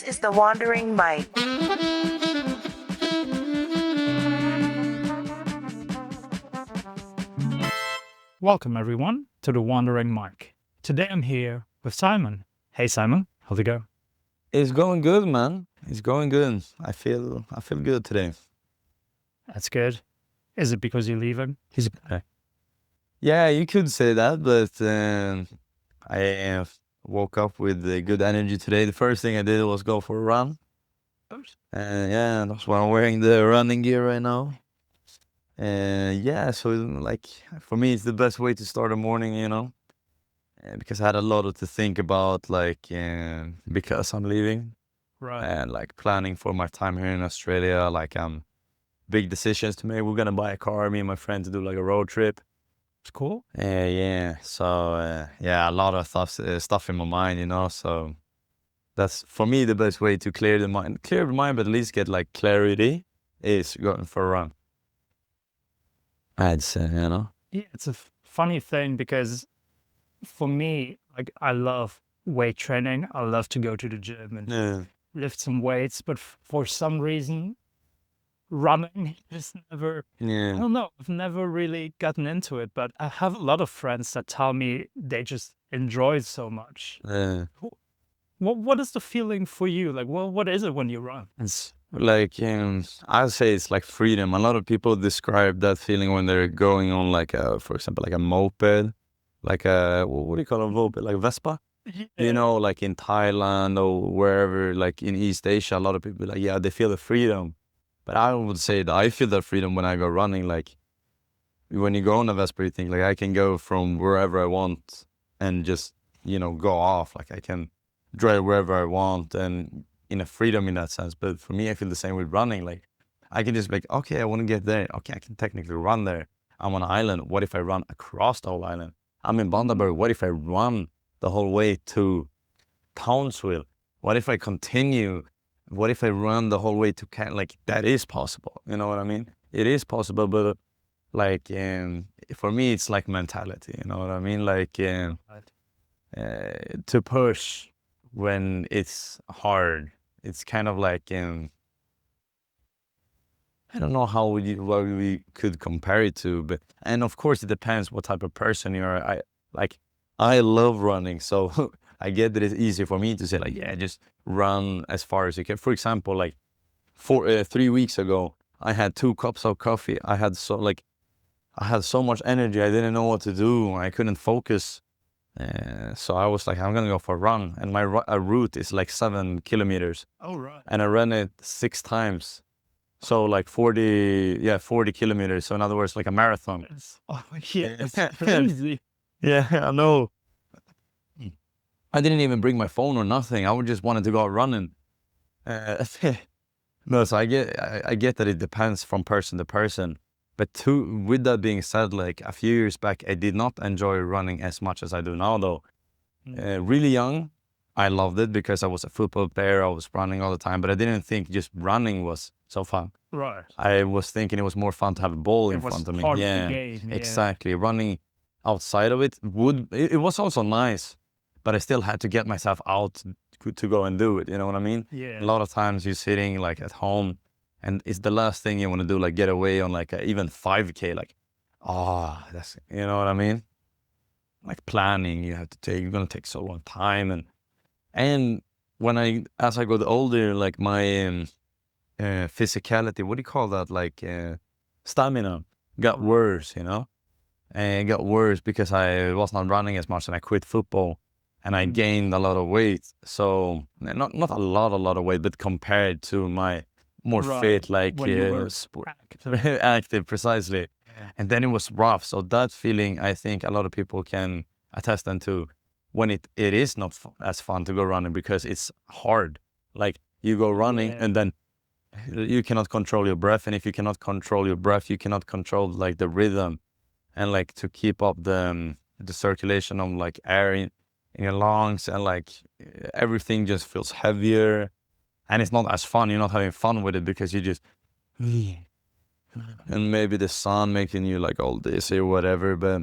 is the Wandering Mike. Welcome everyone to the Wandering Mike. Today I'm here with Simon. Hey Simon, how's it go? It's going good, man. It's going good. I feel good today. That's good. Is it because you're leaving? Yeah, you could say that, but I woke up with good energy today. The first thing I did was go for a run. Yeah, that's why I'm wearing the running gear right now. Yeah, so like for me, it's the best way to start a morning, because I had a lot to think about, because I'm leaving Right. and like planning for my time here in Australia. Big decisions to make. We're gonna buy a car, me and my friend, to do like a road trip. It's cool. Yeah. So yeah, a lot of stuff in my mind, So that's for me the best way to clear the mind, but at least get like clarity is going for a run. I'd say, Yeah, it's a funny thing because for me, like I love weight training. I love to go to the gym and Yeah. lift some weights, but for some reason, running just never. I Yeah. don't know. I've never really gotten into it, but I have a lot of friends that tell me they just enjoy it so much. Yeah. What is the feeling for you? Like, what is it when you run? It's like I'd say it's like freedom. A lot of people describe that feeling when they're going on for example, like a moped, like a what do you call a moped, like Vespa? Like in Thailand or wherever, like in East Asia, a lot of people like, they feel the freedom. But I would say that I feel that freedom when I go running. Like when you go on a Vespa, you think like I can go from wherever I want and just, go off. Like I can drive wherever I want and in a freedom in that sense. But for me, I feel the same with running. Like I can just be like, okay, I want to get there. Okay, I can technically run there. I'm on an island. What if I run across the whole island? I'm in Bundaberg. What if I run the whole way to Townsville? What if I continue? What if I run the whole way to like that is possible? You know what I mean? It is possible, but like for me, it's like mentality. You know what I mean? Like to push when it's hard. It's kind of like I don't know what we could compare it to, but and of course it depends what type of person you are. I love running, so I get that it's easier for me to say like, yeah, just run as far as you can. For example, like 3 weeks ago, I had 2 cups of coffee. I had so much energy. I didn't know what to do. I couldn't focus. So I was like, I'm gonna go for a run, and my route is like 7 kilometers. Oh, right. And I ran it 6 times. So like 40 kilometers. So in other words, like a marathon. Oh, yeah, it's crazy. Yeah, I know. I didn't even bring my phone or nothing. I would just wanted to go out running. No, so I get that it depends from person to person. But with that being said, like a few years back, I did not enjoy running as much as I do now, though. Really young, I loved it because I was a football player. I was running all the time, but I didn't think just running was so fun. Right. I was thinking it was more fun to have a ball in front of me. Part Yeah, of the game. Yeah. exactly. Running outside of it it was also nice, but I still had to get myself out to go and do it. You know what I mean? Yeah. A lot of times you're sitting like at home, and it's the last thing you want to do, like get away on like even 5K. Like, that's, you know what I mean? Like planning, you're gonna take so long time, and as I got older, like my physicality, what do you call that? Like stamina got worse, and it got worse because I was not running as much, and I quit football, and I gained a lot of weight. So not a lot of weight, but compared to my more fit, like when you were active, precisely. Yeah. And then it was rough. So that feeling, I think a lot of people can attest to, when it is not as fun to go running because it's hard. Like you go running and then you cannot control your breath, and if you cannot control your breath, you cannot control like the rhythm, and like to keep up the circulation of like air in your lungs, and like everything just feels heavier, and it's not as fun. You're not having fun with it because you just and maybe the sun making you like all dizzy or whatever. But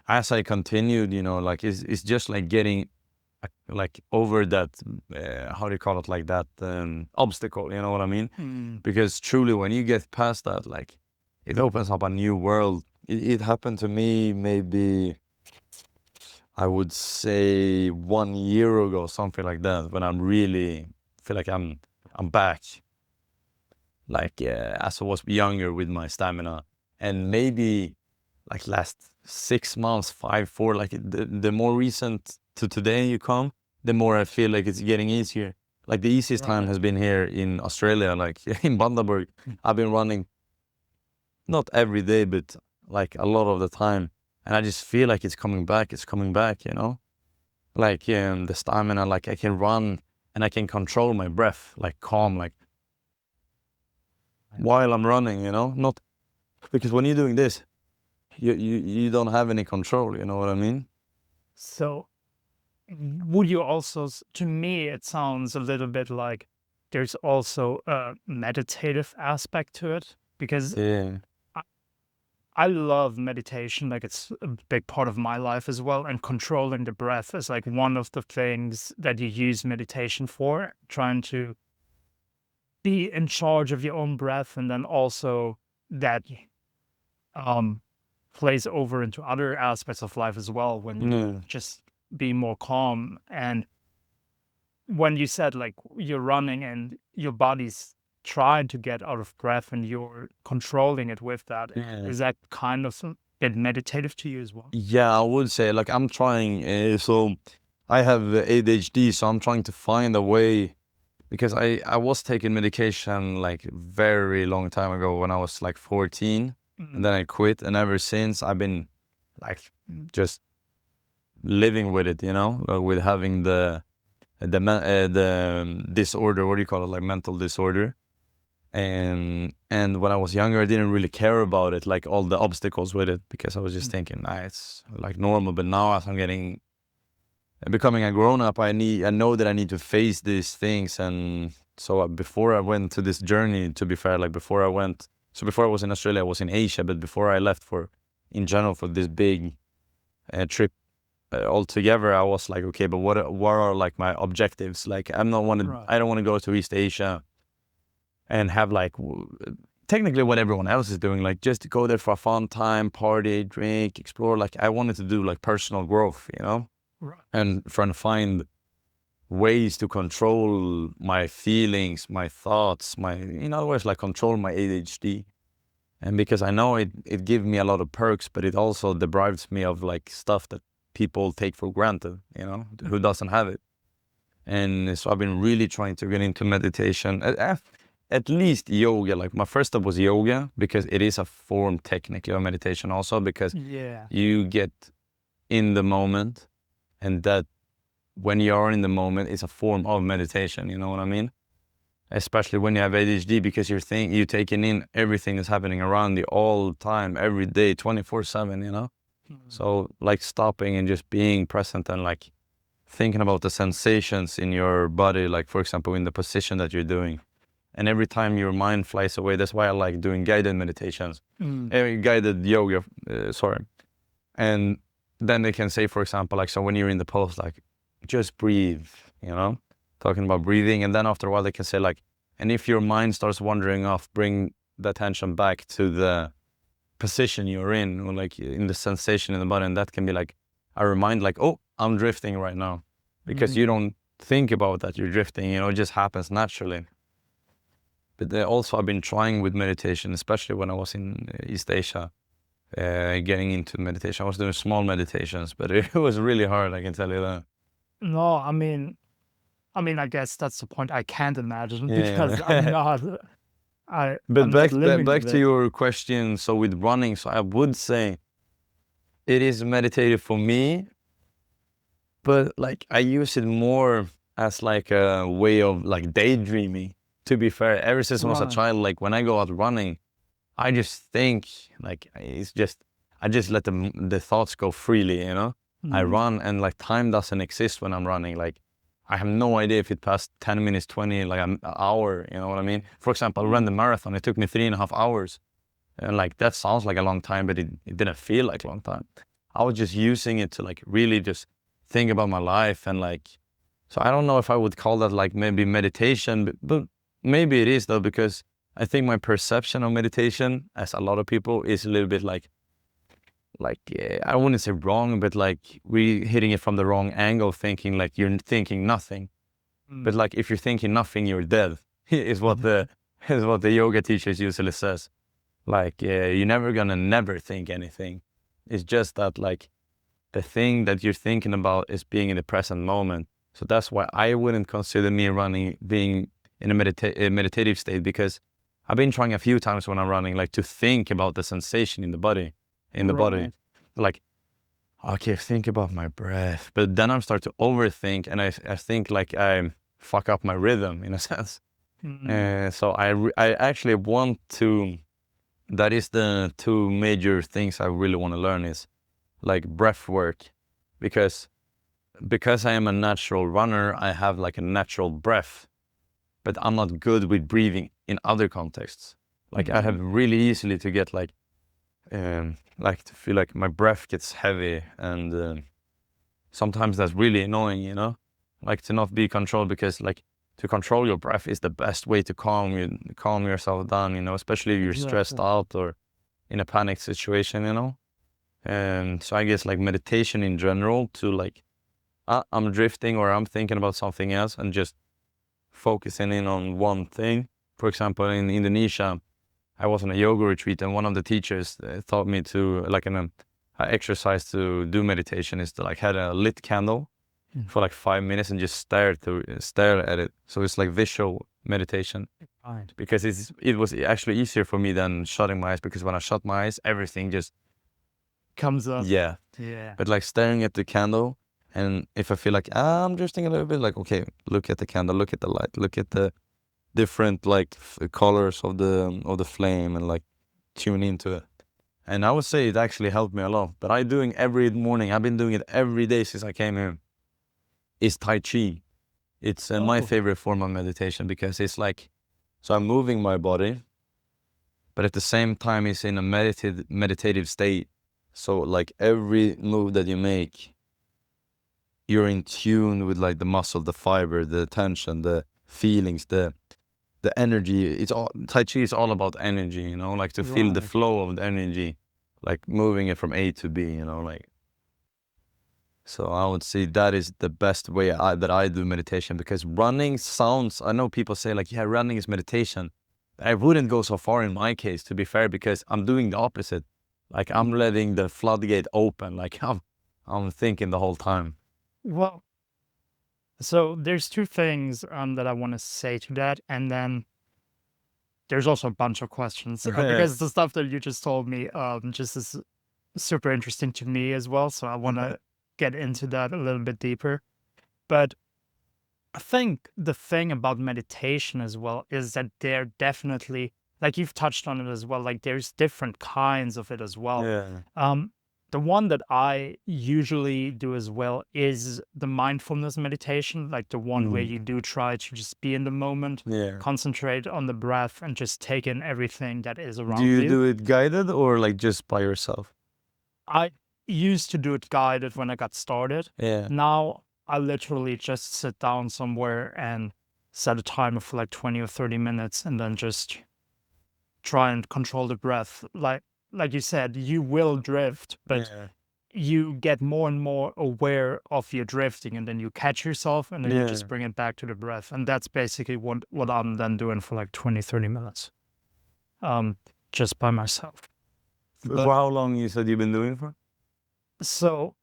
as I continued, like it's just like getting like over that, how do you call it, like that obstacle, you know what I mean? Because truly when you get past that, like it opens up a new world. It happened to me maybe, I would say 1 year ago, something like that, when I'm really feel like I'm back, like as I was younger with my stamina. And maybe like last 6 months, 5, 4, like the more recent to today you come, the more I feel like it's getting easier. Like the easiest time has been here in Australia, like in Bundaberg. I've been running not every day, but like a lot of the time. And I just feel like it's coming back, you know? Like the stamina, like I can run and I can control my breath, like calm, like while I'm running, you know? Not because when you're doing this, you don't have any control, you know what I mean? So would you also, to me, it sounds a little bit like there's also a meditative aspect to it, because Yeah. I love meditation. Like it's a big part of my life as well. And controlling the breath is like one of the things that you use meditation for, trying to be in charge of your own breath. And then also that um, plays over into other aspects of life as well when you Yeah. just be more calm. And when you said like you're running and your body's trying to get out of breath and you're controlling it with that, Yeah. is that kind of a bit meditative to you as well? Yeah, I would say like I'm trying. So I have ADHD, so I'm trying to find a way, because I was taking medication like very long time ago when I was like 14, and then I quit, and ever since I've been like just living with it, you know, with having the disorder. What do you call it? Like mental disorder. And when I was younger, I didn't really care about it, like all the obstacles with it, because I was just thinking, it's like normal. But now, as I'm becoming a grown up, I know that I need to face these things. And so before I went to this journey, to be fair, like before I was in Australia, I was in Asia, but before I left in general for this big trip altogether, I was like, okay, but what are like my objectives? Like I don't want to go to East Asia and have like technically what everyone else is doing, like just go there for a fun time, party, drink, explore. Like I wanted to do like personal growth, you know, and trying to find ways to control my feelings, my thoughts, in other words, like control my ADHD. And because I know it gives me a lot of perks, but it also deprives me of like stuff that people take for granted, you know, who doesn't have it. And so I've been really trying to get into meditation, at least yoga. Like my first step was yoga, because it is a form technically of meditation also, because you get in the moment, and that when you are in the moment, it's a form of meditation, you know what I mean? Especially when you have ADHD, because you're taking in everything that's happening around you all the time, every day, 24/7, you know? So like stopping and just being present and like thinking about the sensations in your body, like for example, in the position that you're doing. And every time your mind flies away, that's why I like doing guided meditations, guided yoga, sorry. And then they can say, for example, like, so when you're in the pose, like, just breathe, you know, talking about breathing. And then after a while, they can say, like, and if your mind starts wandering off, bring the attention back to the position you're in, or like in the sensation in the body. And that can be like a reminder, like, oh, I'm drifting right now, because you don't think about that you're drifting, you know, it just happens naturally. But also I've been trying with meditation, especially when I was in East Asia, getting into meditation. I was doing small meditations, but it was really hard, I can tell you that. No, I guess that's the point. I can't imagine because Yeah. I'm But not living back with to it. your question. So with running, so I would say it is meditative for me, but like I use it more as like a way of like daydreaming. To be fair, ever since I was a child, like when I go out running, I just think like I just let the thoughts go freely, you know. I run, and like time doesn't exist when I'm running. Like I have no idea if it passed 10 minutes, 20, like an hour, you know what I mean? For example, I ran the marathon, it took me 3.5 hours. And like that sounds like a long time, but it didn't feel like a long time. I was just using it to like really just think about my life and like, so I don't know if I would call that like maybe meditation, but maybe it is though, because I think my perception of meditation, as a lot of people, is a little bit like I wouldn't say wrong, but like we hitting it from the wrong angle, thinking like you're thinking nothing. But Mm. like if you're thinking nothing, you're dead. is what the is what the yoga teachers usually says. Like you're never gonna never think anything. It's just that like the thing that you're thinking about is being in the present moment. So that's why I wouldn't consider me running being in a meditative state, because I've been trying a few times when I'm running, like to think about the sensation in the body, Right. like, okay, think about my breath. But then I start to overthink, and I think like I fuck up my rhythm in a sense. Mm. So I actually want to. That is the two major things I really want to learn is like breath work, because I am a natural runner, I have like a natural breath, but I'm not good with breathing in other contexts. Like I have Mhm. really easily to get like to feel like my breath gets heavy, and sometimes that's really annoying, you know, like to not be controlled, because like to control your breath is the best way to calm yourself down, you know, especially if you're stressed Exactly. out or in a panic situation, you know. And so I guess like meditation in general, to like I'm drifting or I'm thinking about something else and just focusing in on one thing. For example, in Indonesia, I was on a yoga retreat, and one of the teachers taught me to like an exercise to do meditation is to like had a lit candle Mm. for like 5 minutes and just stare at it. So it's like visual meditation, Right. because it was actually easier for me than shutting my eyes, because when I shut my eyes, everything just, Comes up. yeah. Yeah. But like staring at the candle, and if I feel like I'm drifting a little bit, like okay, look at the candle, look at the light, look at the different like colors of the flame, and like tune into it. And I would say it actually helped me a lot. But I doing every morning, I've been doing it every day since I came here, is Tai Chi. It's my Oh. favorite form of meditation, because it's like, so I'm moving my body, but at the same time it's in a meditative state. So like every move that you make, you're in tune with like the muscle, the fiber, the tension, the feelings, the energy. It's all, Tai Chi is all about energy, you know, like to feel the Right. flow of the energy, like moving it from A to B, you know, like. So I would say that is the best way that I do meditation, because running sounds, I know people say like, yeah, running is meditation. I wouldn't go so far in my case, to be fair, because I'm doing the opposite. Like I'm Mm. letting the floodgate open. Like I'm thinking the whole time. Well, so there's two things that I want to say to that, and then there's also a bunch of questions because the stuff that you just told me just is super interesting to me as well. So I want to get into that a little bit deeper. But I think the thing about meditation as well is that there definitely, like you've touched on it as well, like there's different kinds of it as well. Yeah. Um, the one that I usually do as well is the mindfulness meditation, like the one where Mm. you do try to just be in the moment, Yeah. concentrate on the breath, and just take in everything that is Do around you you. do it guided or like just by yourself? I used to do it guided when I got started. Yeah. Now I literally just sit down somewhere and set a timer for like 20 or 30 minutes and then just try and control the breath. Like you said, you will drift, but Yeah. you get more and more aware of your drifting and then you catch yourself and then you just Yeah. bring it back to the breath. And that's basically what I'm then doing for like 20, 30 minutes. Um, just by myself. For But how long you said you've been doing it for? so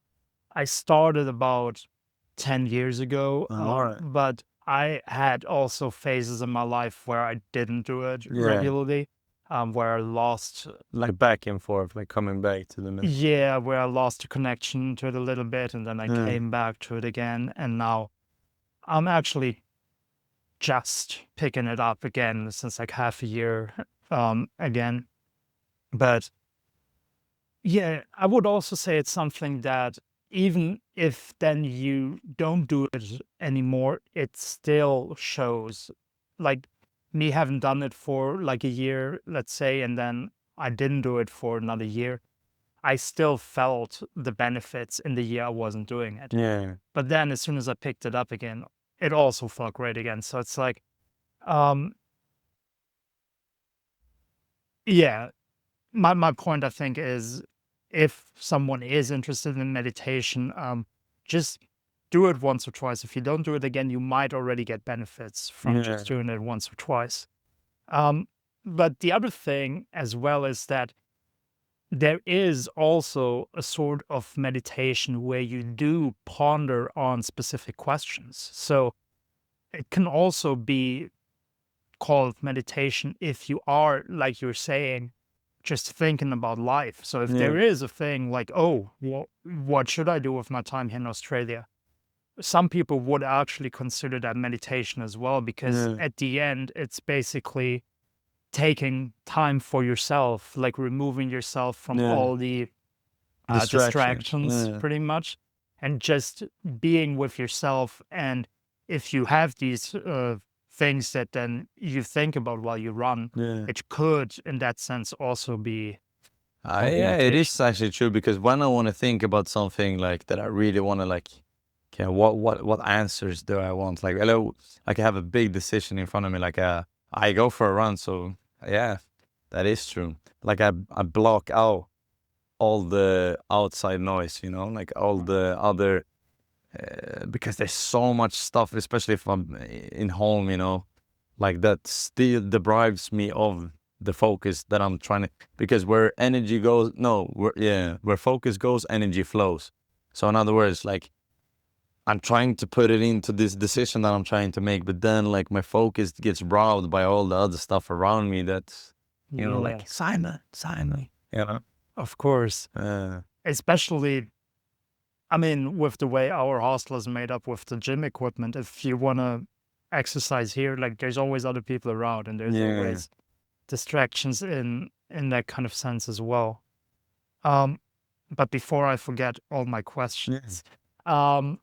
I started about 10 years ago, All right. but I had also phases in my life where I didn't do it Yeah. regularly, where I lost, Like back and forth, like coming back to the middle. yeah, where I lost a connection to it a little bit, and then I Yeah. came back to it again, and now I'm actually just picking it up again since like half a year, again. But yeah, I would also say it's something that even if then you don't do it anymore, it still shows. Like me having done it for like a year, let's say, and then I didn't do it for another year. I still felt the benefits in the year I wasn't doing it. Yeah. But then as soon as I picked it up again, it also felt great again. So it's like, um, yeah, my point I think is if someone is interested in meditation, just do it once or twice. If you don't do it again, you might already get benefits from Yeah. just doing it once or twice. Um, but the other thing as well is that there is also a sort of meditation where you do ponder on specific questions. So it can also be called meditation if you are, like you're saying, just thinking about life. So if Yeah. there is a thing like, oh, what should I do with my time here in Australia? Some people would actually consider that meditation as well, because Yeah. at the end, it's basically taking time for yourself, like removing yourself from Yeah. all the Distraction. distractions, Yeah. pretty much, and just being with yourself. And if you have these things that then you think about while you run, Yeah. it could, in that sense, also be called Yeah, it meditation. is actually true because when I want to think about something like that, I really want to like, okay, what answers do I want? Like, hello, like I have a big decision in front of me. Like, I go for a run, so yeah, that is true. Like, I block out all the outside noise, you know, like all the other, because there's so much stuff, especially if I'm in home, you know, like that still deprives me of the focus that I'm trying to, because where energy goes, no, where focus goes, energy flows. So in other words, like I'm trying to put it into this decision that I'm trying to make, but then like my focus gets robbed by all the other stuff around me that's, you know, like Yes, silent, you know? of course. Especially, I mean, with the way our hostel is made up with the gym equipment, if you want to exercise here, like there's always other people around, and there's Yeah. always distractions in that kind of sense as well. Um, but before I forget all my questions, um,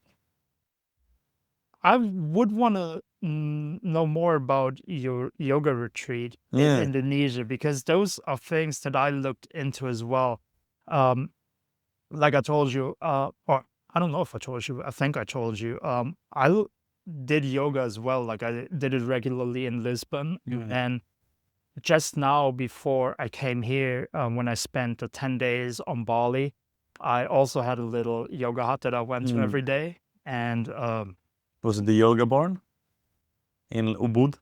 I would want to know more about your yoga retreat in Yeah. Indonesia, because those are things that I looked into as well. Um, like I told you, or I don't know if I told you, I think I told you, did yoga as well. Like I did it regularly in Lisbon. Yeah. And just now before I came here, when I spent the 10 days on Bali, I also had a little yoga hut that I went to Mm. every day. And Was it the yoga barn in Ubud?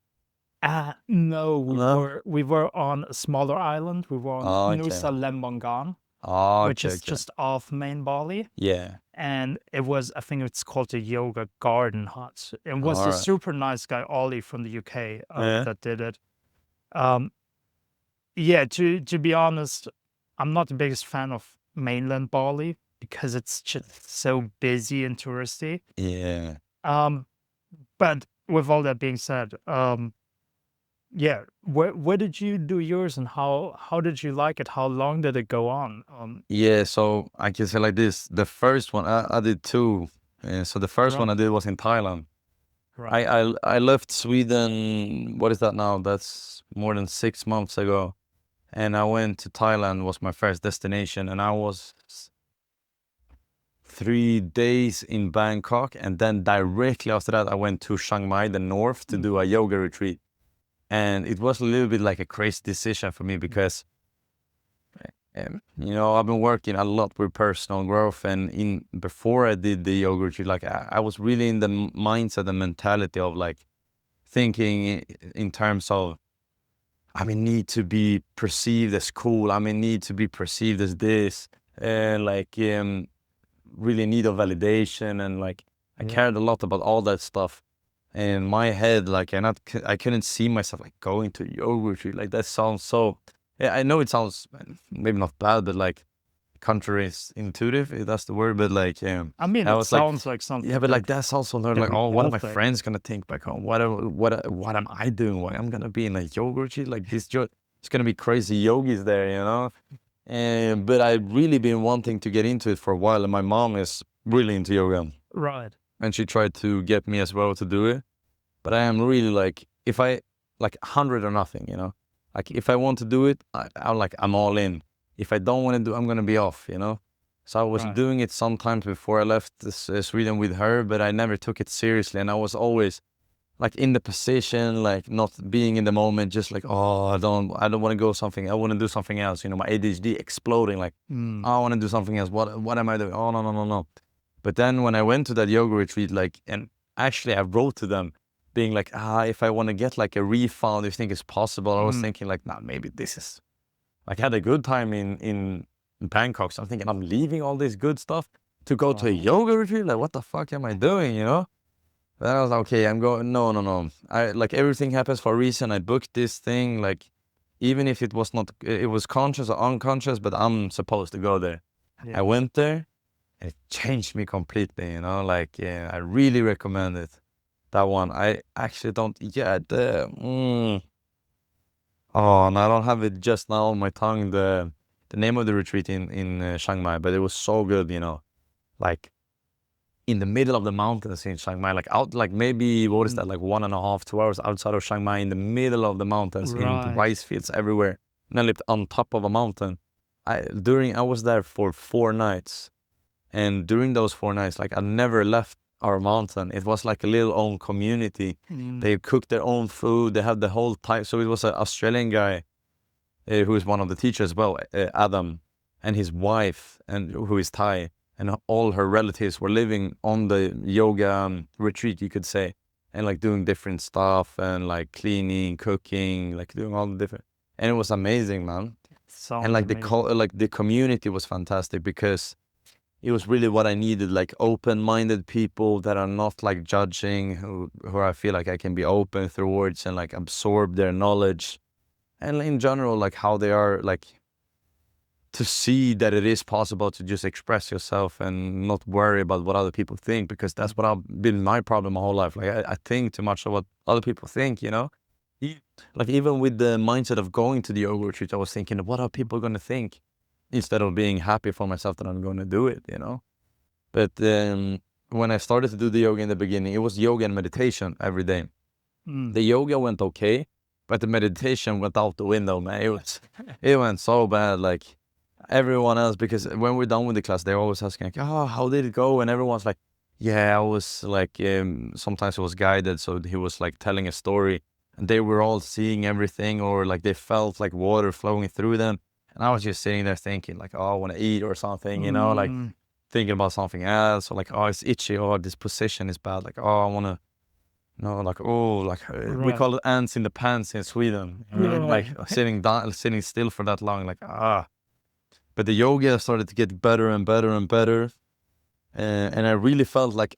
no, No. we were on a smaller island. We were on Oh, okay. Nusa Lembongan, Oh, which okay, is okay. just off main Bali. Yeah. And it was, I think it's called the Yoga Garden Hut. It was All a right. super nice guy, Ollie from the UK, Yeah. that did it. Um, yeah, to be honest, I'm not the biggest fan of mainland Bali because it's just so busy and touristy. Yeah. Um, but with all that being said, yeah, where did you do yours, and how did you like it? How long did it go on? Yeah, so I can say like this. The first one, I did two. So the first one Right, I did was in Thailand. right. I left Sweden, what is that now? That's more than 6 months ago. And I went to Thailand, was my first destination. And I was 3 days in Bangkok. And then directly after that, I went to Chiang Mai, the north, to do a yoga retreat. And it was a little bit like a crazy decision for me because you know, I've been working a lot with personal growth, and in before I did the yoga retreat, like I was really in the mindset and mentality of like thinking in terms of I mean need to be perceived as cool. I mean need to be perceived as this, and like really need of validation, and like I Yeah. cared a lot about all that stuff. In my head, like I couldn't see myself like going to yoga retreat. Like that sounds so. Yeah, I know it sounds maybe not bad, but like counterintuitive, if that's the word. But like, I mean, I it was like, sounds like yeah, something but like that's also not that like, we oh, what are all my think. friends gonna think back home? What am I doing? Why I'm gonna be in a yoga retreat like this? It's gonna be crazy yogis there, you know. And but I've really been wanting to get into it for a while, and my mom is really into yoga, Right. and she tried to get me as well to do it. But I am really like, if I like 100 or nothing, you know, like if I want to do it, I'm like, I'm all in. if I don't want to do, I'm gonna be off, you know. So I was Right. doing it sometimes before I left Sweden with her, but I never took it seriously, and I was always like in the position, like not being in the moment, just like, oh, I don't want to go something. I want to do something else. You know, my ADHD exploding. Like, Mm. oh, I want to do something else. What am I doing? Oh, no, no, no, no. But then when I went to that yoga retreat, like, and actually I wrote to them, being like, if I want to get like a refund, if you think it's possible. I was Mm. thinking like, nah, maybe this is like I had a good time in Bangkok. So I'm thinking I'm leaving all this good stuff to go to a Wow. yoga retreat. Like, what the fuck am I doing? You know? Then I was like, okay, I'm going. No, no, no. I like everything happens for a reason. I booked this thing, like, even if it was not, it was conscious or unconscious, but I'm supposed to go there. I Yeah. went there, and it changed me completely. You know, like, yeah, I really recommend it. That one. I actually don't. Yeah, oh, and I don't have it just now on my tongue. The name of the retreat in Chiang Mai, but it was so good. You know, like in the middle of the mountains in Chiang Mai, like out, like maybe what is Mm. that, like 1.5, 2 hours outside of Chiang Mai, in the middle of the mountains, in Right. rice fields everywhere. And I lived on top of a mountain. I was there for 4 nights, and during those 4 nights, like I never left our mountain. It was like a little own community. Mm. They cooked their own food. They had the whole time. So it was an Australian guy who is one of the teachers as well, Adam, and his wife, and who is Thai, and all her relatives were living on the yoga retreat, you could say, and like doing different stuff and like cleaning, cooking, like doing all the different. And it was amazing, man. And Sounds like amazing. like the community was fantastic because it was really what I needed, like open-minded people that are not like judging, who I feel like I can be open towards and like absorb their knowledge, and in general, like how they are, like to see that it is possible to just express yourself and not worry about what other people think, because that's what I've been my problem my whole life. Like I think too much of what other people think, you know. Like even with the mindset of going to the yoga retreat, I was thinking, what are people going to think, instead of being happy for myself that I'm going to do it, you know. But when I started to do the yoga in the beginning, it was yoga and meditation every day. Mm. The yoga went okay, but the meditation went out the window, man. It went so bad. Like everyone else, because when we're done with the class, they're always asking, like, oh, how did it go? And everyone's like, yeah, I was like, sometimes it was guided. So he was like telling a story, and they were all seeing everything, or like they felt like water flowing through them. And I was just sitting there thinking like, oh, I want to eat or something, you know, like Mm. thinking about something else, or like, oh, it's itchy, or this position is bad. Like, oh, I want to, no, like, oh, like we Right. call it ants in the pants in Sweden. Like Yeah. sitting down, sitting still for that long, like, ah. But the yoga started to get better and better and better, and I really felt like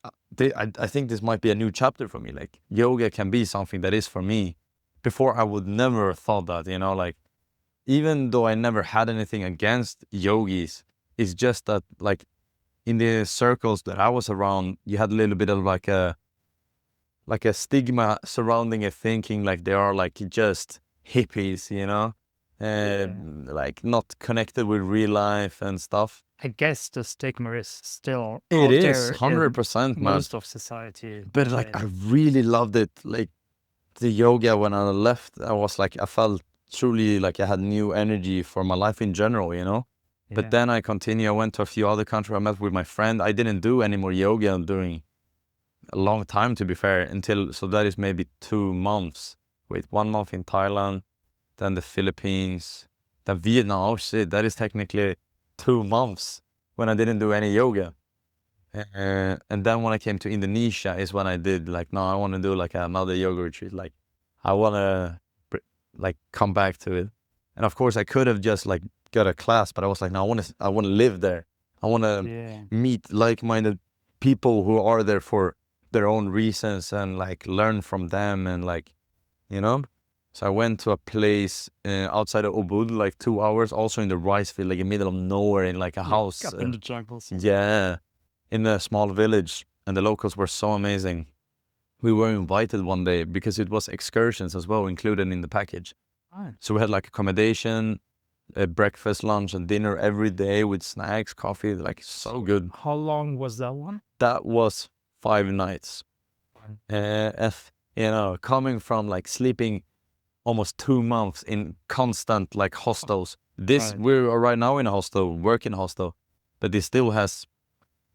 I think this might be a new chapter for me. Like yoga can be something that is for me. Before I would never have thought that, you know, like even though I never had anything against yogis, it's just that like in the circles that I was around, you had a little bit of like a stigma surrounding it, thinking like they are like just hippies, you know, Yeah. like not connected with real life and stuff. I guess the stigma is still It out is there in 100%, man. most of society But like today. I really loved it. Like the yoga, when I left, I was like, I felt truly like I had new energy for my life in general, you know. But Yeah. then I continue. I went to a few other countries. I met with my friend. I didn't do any more yoga during a long time, to be fair, until, so that is maybe 2 months. Wait, 1 month in Thailand, then the Philippines, then Vietnam. Oh shit, that is technically 2 months when I didn't do any yoga. And then when I came to Indonesia is when I did like, no, I want to do like another yoga retreat. Like I want to like come back to it. And of course I could have just like got a class, but I was like, no, I want to live there. I want to Yeah. meet like-minded people who are there for their own reasons, and like learn from them, and like, you know. So I went to a place outside of Ubud, like 2 hours, also in the rice field, like in the middle of nowhere, in like a Yeah. house. Up in the jungles. Yeah, in a small village, and the locals were so amazing. We were invited one day because it was excursions as well included in the package. Right. So we had like accommodation, breakfast, lunch, and dinner every day with snacks, coffee, like so good. How long was that one? That was 5 nights. Fine. You know, coming from like sleeping almost 2 months in constant like hostels, This, Right. we're right now in a hostel, working hostel, but this still has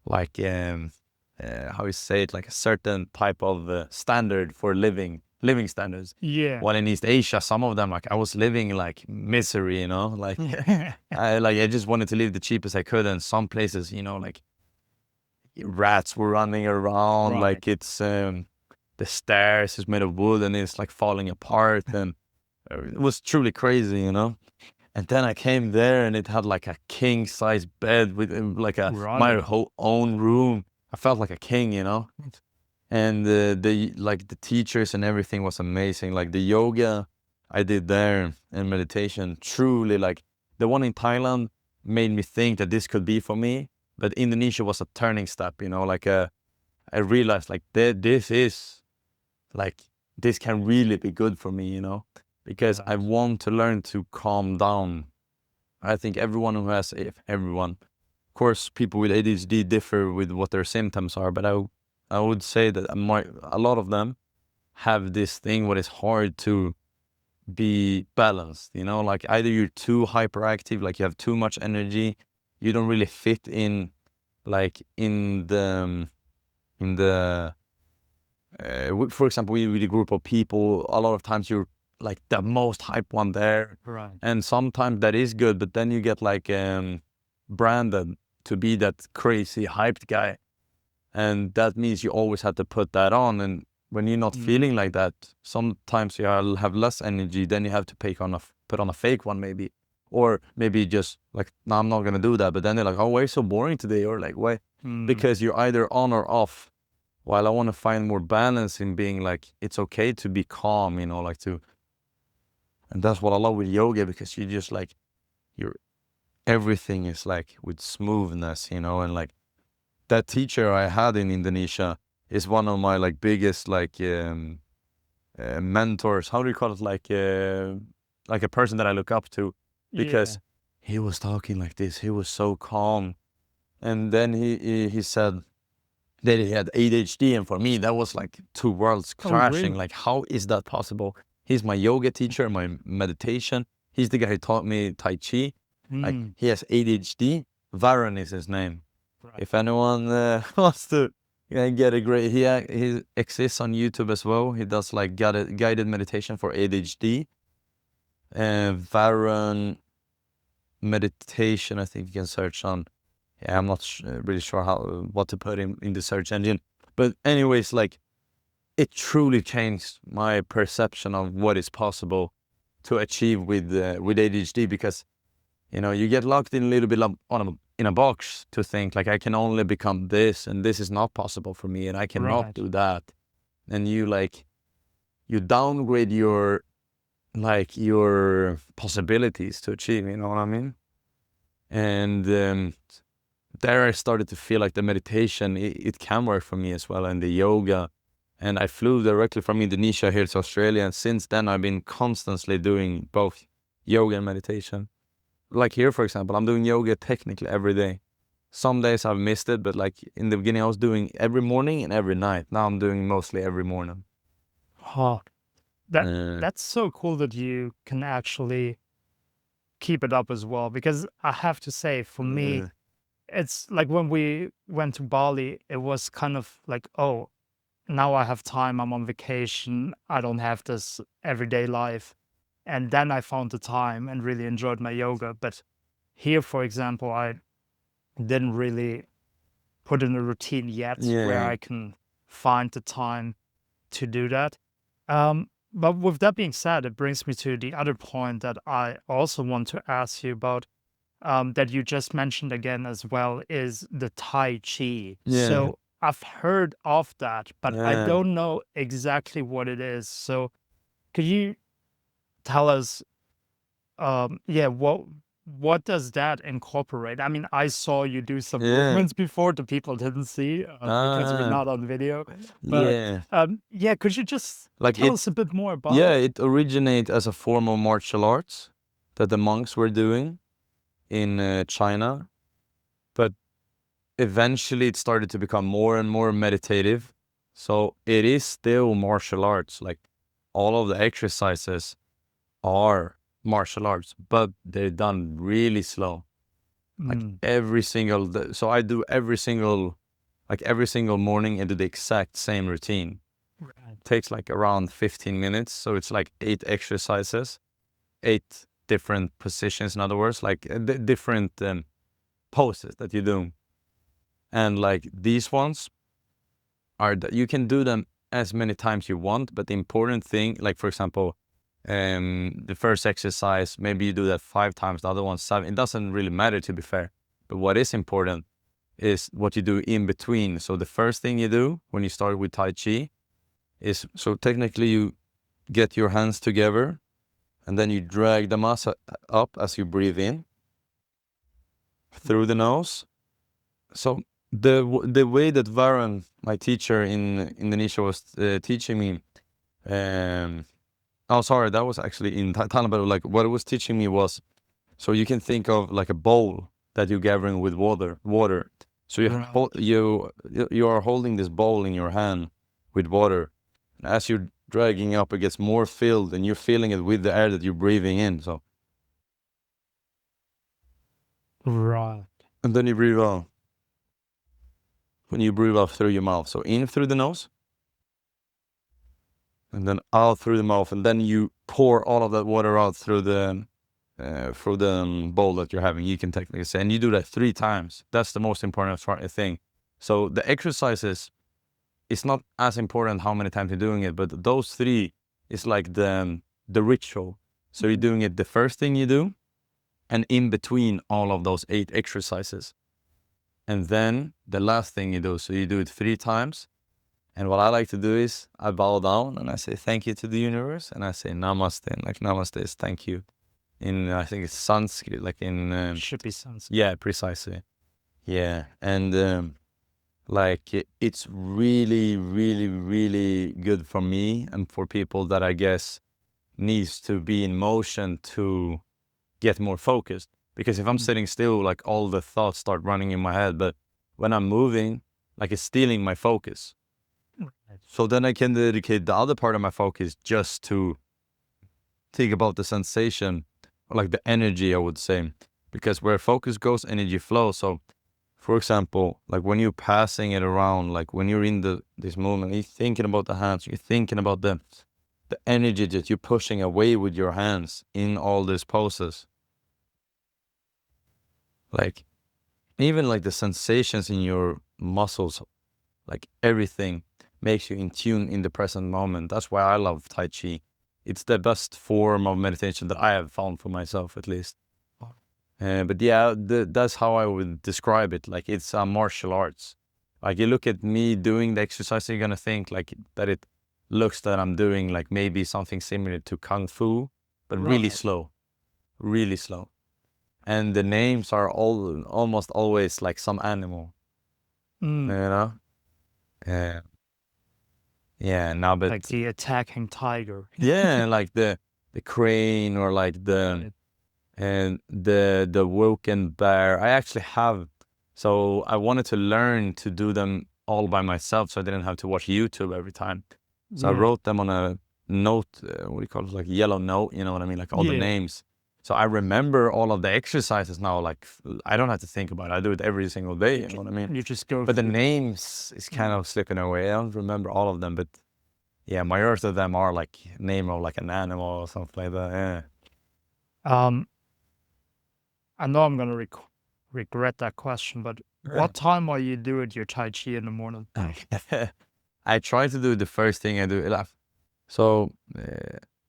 like how you say it, like a certain type of standard for living standards. Yeah. While in East Asia, some of them, like I was living like misery, you know, like I just wanted to live the cheapest I could, and some places, you know, like rats were running around, Right. like it's the stairs is made of wood and it's like falling apart, and it was truly crazy, you know. And then I came there and it had like a king size bed with like a my Right. whole own room. I felt like a king, you know. And the like the teachers and everything was amazing. Like the yoga I did there and meditation, truly, like the one in Thailand made me think that this could be for me. But Indonesia was a turning step, you know. Like I realized like this is like this can really be good for me, you know, because I Right. want to learn to calm down. I think everyone who has, if everyone, of course, people with ADHD differ with what their symptoms are, but I would say that a lot of them have this thing what is hard to be balanced, you know, like either you're too hyperactive, like you have too much energy, you don't really fit in, like in the for example, with a group of people, a lot of times you're like the most hype one there, Right. and sometimes that is good, but then you get like branded to be that crazy hyped guy, and that means you always have to put that on. And when you're not feeling like that, sometimes you'll have less energy. Then you have to put on a fake one, maybe, or maybe just like, no, I'm not gonna do that. But then they're like, oh, why are you so boring today? Or like, why? Mm. Because you're either on or off. While I want to find more balance in being like, it's okay to be calm, you know, like to, and that's what I love with yoga, because you just like, you're, everything is like with smoothness, you know. And like that teacher I had in Indonesia is one of my like biggest like mentors. How do you call it? Like a person that I look up to, Yeah. because he was talking like this. He was so calm. And then he said that he had ADHD, and for me that was like two worlds Oh, crashing. really? Like, how is that possible? He's my yoga teacher, my meditation. He's the guy who taught me Tai Chi. Like, Mm. he has ADHD. Varun is his name. Right. If anyone wants to get a great, he exists on YouTube as well. He does like guided meditation for ADHD. Varun meditation, I think you can search on. Yeah, I'm not really sure what to put in the search engine. But anyways, like, it truly changed my perception of what is possible to achieve with ADHD, because you know you get locked in a little bit in a box to think like, I can only become this, and this is not possible for me, and I cannot Right. do that. And you downgrade your possibilities to achieve. You know what I mean? And there I started to feel like the meditation, it can work for me as well, and the yoga. And I flew directly from Indonesia here to Australia, and since then I've been constantly doing both yoga and meditation. Like here, for example, I'm doing yoga technically every day. Some days I've missed it, but like in the beginning I was doing every morning and every night. Now I'm doing mostly every morning. Oh, that Uh, that's so cool that you can actually keep it up as well. Because I have to say, for me, uh, it's like when we went to Bali, it was kind of like, oh, now I have time. I'm on vacation. I don't have this everyday life. And then I found the time and really enjoyed my yoga. But here, for example, I didn't really put in a routine yet where yeah, I can find the time to do that. But with that being said, it brings me to the other point that I also want to ask you about, that you just mentioned again as well, is the Tai Chi. yeah, So I've heard of that, but I yeah. don't know exactly what it is. So could you tell us, yeah, what does that incorporate? I mean, I saw you do some Yeah. movements before the people didn't see, because we're Ah, not on video. But yeah. yeah, could you just Like tell us a bit more about yeah, it? it originated as a form of martial arts that the monks were doing in China, but eventually it started to become more and more meditative. So it is still martial arts. Like, all of the exercises are martial arts, but they're done really slow. Like Mm. every single day. So I do every single morning I do the exact same routine. Right. Takes like around 15 minutes. So it's like 8 exercises, 8 different positions, in other words, like different poses that you do. And like these ones are that you can do them as many times you want, but the important thing, like for example, the first exercise, maybe you do that 5 times, the other one 7. It doesn't really matter, to be fair. But what is important is what you do in between. So the first thing you do when you start with Tai Chi is, so technically you get your hands together and then you drag the muscle up as you breathe in through the nose. So the way that Varun, my teacher in Indonesia, was teaching me, oh sorry, that was actually in Thailand, but like what it was teaching me was, so you can think of like a bowl that you're gathering with water. So Right. you are holding this bowl in your hand with water. And as you're dragging up, it gets more filled, and you're filling it with the air that you're breathing in. So, Right. and then you breathe out. When you breathe out through your mouth, so in through the nose, and then out through the mouth, and then you pour all of that water out through the bowl that you're having. You can technically say, and you do that 3 times. That's the most important thing. So the exercises, it's not as important how many times you're doing it, but those 3 is like the ritual. So you're doing it the first thing you do, and in between all of those 8 exercises, and then the last thing you do. So you do it 3 times. And what I like to do is I bow down and I say thank you to the universe, and I say namaste. And like namaste is thank you in, I think it's Sanskrit, like in Should be sensible. yeah, precisely. Yeah. And like it's really, really, really good for me and for people that I guess needs to be in motion to get more focused. Because if I'm sitting still, like all the thoughts start running in my head. But when I'm moving, like it's stealing my focus. Right. So then I can dedicate the other part of my focus just to think about the sensation, or like the energy, I would say. Because where focus goes, energy flows. So for example, like when you're passing it around, like when you're in this moment, you're thinking about the hands, you're thinking about the energy that you're pushing away with your hands in all these poses. Like even like the sensations in your muscles, like everything makes you in tune in the present moment. That's why I love Tai Chi. It's the best form of meditation that I have found for myself, at least. But yeah, that's how I would describe it. Like it's martial arts. Like you look at me doing the exercise, you're gonna think like that it looks that I'm doing like maybe something similar to Kung Fu, but really Right. slow, really slow. And the names are almost always like some animal, you know? Yeah, yeah. Now, but Like the attacking tiger. yeah, like the crane, or like Right. the woken bear. I actually have, so I wanted to learn to do them all by myself, so I didn't have to watch YouTube every time. So I Yeah. wrote them on a note, what do you call it, like yellow note, you know what I mean, like all the Yeah. names. So I remember all of the exercises now. Like I don't have to think about it. I do it every single day. You know what I mean? You just go But the through. names is kind of slipping away. I don't remember all of them, but yeah, majority of them are like name of like an animal or something like that. Um, I know I'm gonna regret that question, but Yeah. what time are you doing your Tai Chi in the morning? I try to do the first thing I do. So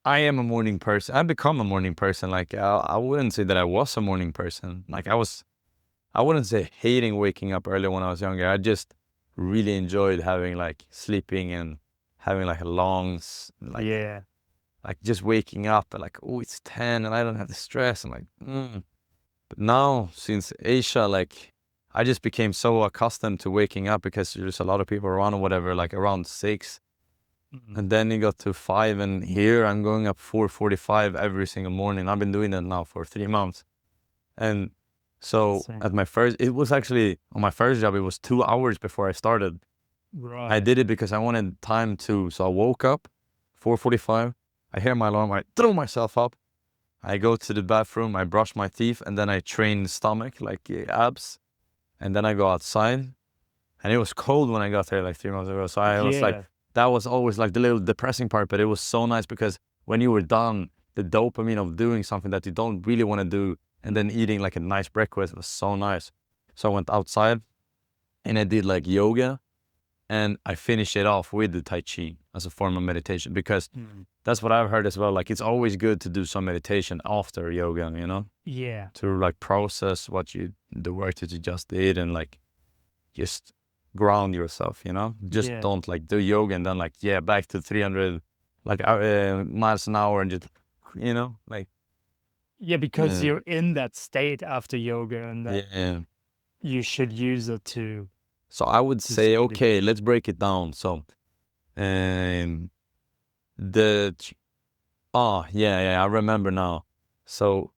I am a morning person. I become a morning person. Like I wouldn't say that I was a morning person. Like I wouldn't say hating waking up early when I was younger. I just really enjoyed having like sleeping and having like a long, Yeah. like just waking up and like, oh, it's 10 and I don't have the stress. I'm like, But now since Asia, like I just became so accustomed to waking up because there's a lot of people around or whatever, like around 6. And then it got to 5, and here I'm going up 4:45 every single morning. I've been doing that now for 3 months. And so Same. at my first, it was actually on my first job, it was 2 hours before I started. I Right. did it because I wanted time to. So I woke up 4:45. I hear my alarm. I throw myself up. I go to the bathroom, I brush my teeth, and then I train the stomach, like abs. And then I go outside. And it was cold when I got there like 3 months ago. So I was like, Yeah. that was always like the little depressing part, but it was so nice because when you were done, the dopamine of doing something that you don't really want to do and then eating like a nice breakfast was so nice. So I went outside and I did like yoga and I finished it off with the Tai Chi as a form of meditation because Mm. that's what I've heard as well. Like it's always good to do some meditation after yoga, you know, Yeah. to like process the work that you just did and like just ground yourself, you know, just Yeah. don't like do yoga and then like, yeah, back to 300 like miles an hour and just, you know, like, Yeah, because yeah, you're in that state after yoga and that yeah. you should use it to So I would to say, really okay, let's break it down. So, um, the, yeah, I remember now. So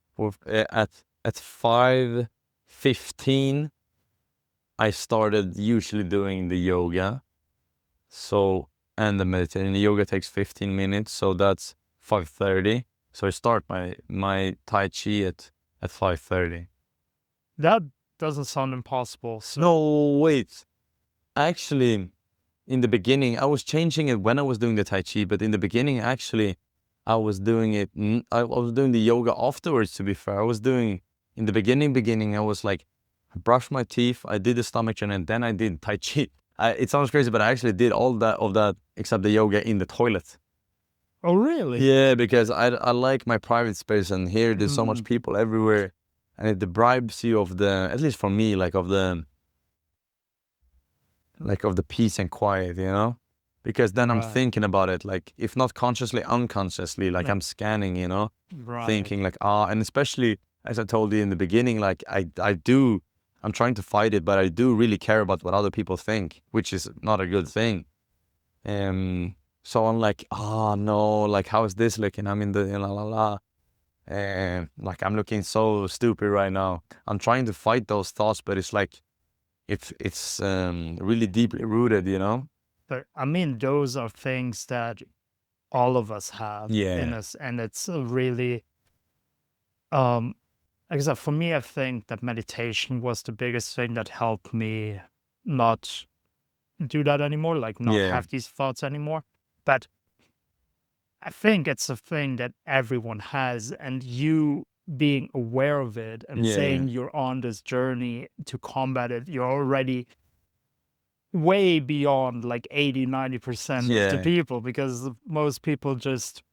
at 5:15, I started usually doing the yoga. So, and the meditation. The yoga takes 15 minutes, so that's 5:30. So I start my Tai Chi at 5:30. that doesn't sound impossible. So No, wait. Actually, in the beginning, I was changing it when I was doing the Tai Chi, but in the beginning, actually, I was doing it. I was doing the yoga afterwards. To be fair, I was doing in the beginning. I was like, I brushed my teeth, I did the stomach turn, and then I did Tai Chi. It sounds crazy, but I actually did all that except the yoga in the toilet. oh really? Yeah, because I like my private space, and here there's so much Mm, people everywhere, and it deprives you of the, at least for me, like of the peace and quiet, you know? Because then I'm right. thinking about it, like if not consciously, unconsciously, like Like I'm scanning, you know, right. thinking like and especially as I told you in the beginning, like I'm trying to fight it, but I do really care about what other people think, which is not a good thing. So I'm like, no, like how is this looking? I'm in the la la la. And like I'm looking so stupid right now. I'm trying to fight those thoughts, but it's like it's really deeply rooted, you know? But I mean, those are things that all of us have in Yeah. us, and it's a really um like I said, for me, I think that meditation was the biggest thing that helped me not do that anymore, like not Yeah. have these thoughts anymore. But I think it's a thing that everyone has, and you being aware of it and Yeah. saying you're on this journey to combat it, you're already way beyond like 80-90% of the Yeah. people because most people just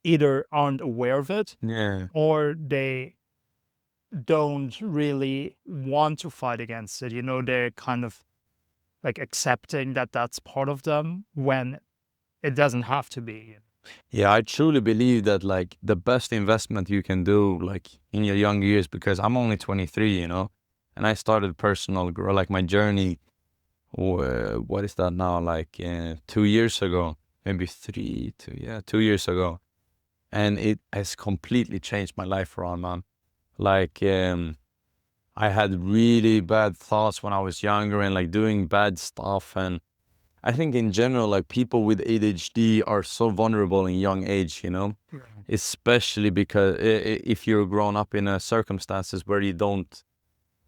either aren't aware of it Yeah. or they don't really want to fight against it. You know, they're kind of like accepting that that's part of them when it doesn't have to be. Yeah, I truly believe that like the best investment you can do like in your young years, because I'm only 23, you know, and I started personal grow like my journey. What is that now? Like 2 years ago, maybe 2 years ago, and it has completely changed my life around, man. Like I had really bad thoughts when I was younger and like doing bad stuff, and I think in general, like people with ADHD are so vulnerable in young age, you know, Right. especially because if you're grown up in circumstances where you don't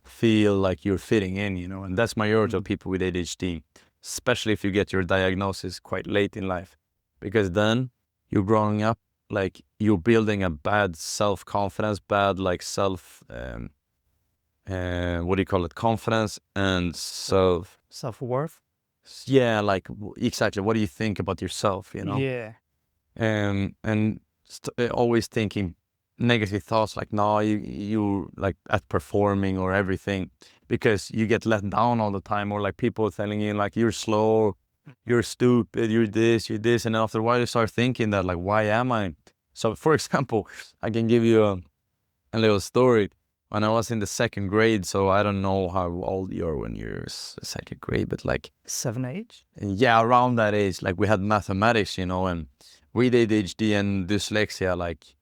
feel like you're fitting in, you know, and that's majority of Mm. people with ADHD, especially if you get your diagnosis quite late in life, because then you're growing up, like you're building a bad self-confidence, bad like what do you call it, confidence and self. Self-worth? Yeah, like exactly. What do you think about yourself? You know, Yeah. and always thinking negative thoughts like, no, you like at performing or everything, because you get let down all the time, or like people telling you like you're slow, you're stupid, you're this, and after a while you start thinking that like, why am I? So, for example, I can give you a little story. When I was in the second grade, so I don't know how old you are when you're second grade, but like, 7, 8? yeah, around that age, like we had mathematics, you know, and with ADHD and dyslexia, like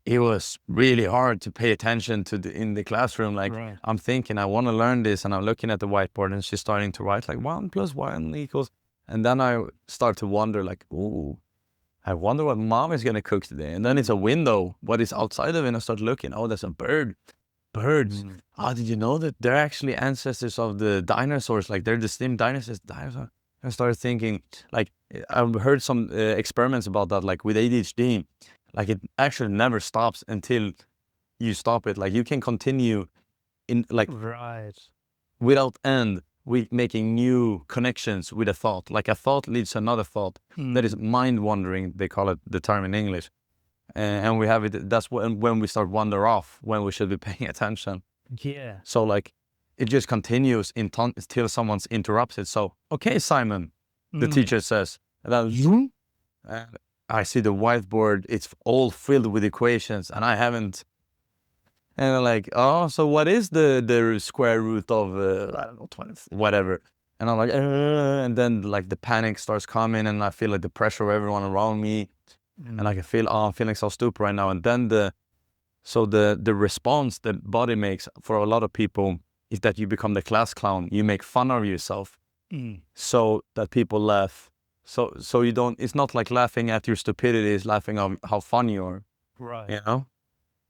it was really hard to pay attention to in the classroom. Like Right. I'm thinking, I want to learn this, and I'm looking at the whiteboard, and she's starting to write like 1 + 1 =, and then I start to wonder, like, oh, I wonder what mom is gonna cook today. And then it's a window. What is outside of it? And I start looking. Oh, there's a bird. Birds. Oh, did you know that they're actually ancestors of the dinosaurs? Like they're the same dinosaurs. I started thinking, like, I've heard some experiments about that, like with ADHD. Like it actually never stops until you stop it. Like you can continue in like Right. without end with making new connections with a thought. Like a thought leads to another thought. That is mind wandering, they call it, the term in English. And we have it, that's when we start wander off, when we should be paying attention. Yeah. So like it just continues until someone's interrupted. So, okay, Simon, the teacher says, and then zoom, and I see the whiteboard, it's all filled with equations and I haven't. And I'm like, oh, so what is the square root of, I don't know, 20, whatever. And I'm like, and then like the panic starts coming and I feel like the pressure of everyone around me. And like I feel, oh, I'm feeling so stupid right now. And then the response the body makes for a lot of people is that you become the class clown. You make fun of yourself so that people laugh. So you don't, it's not like laughing at your stupidity, it's laughing at how funny you are. Right. You know?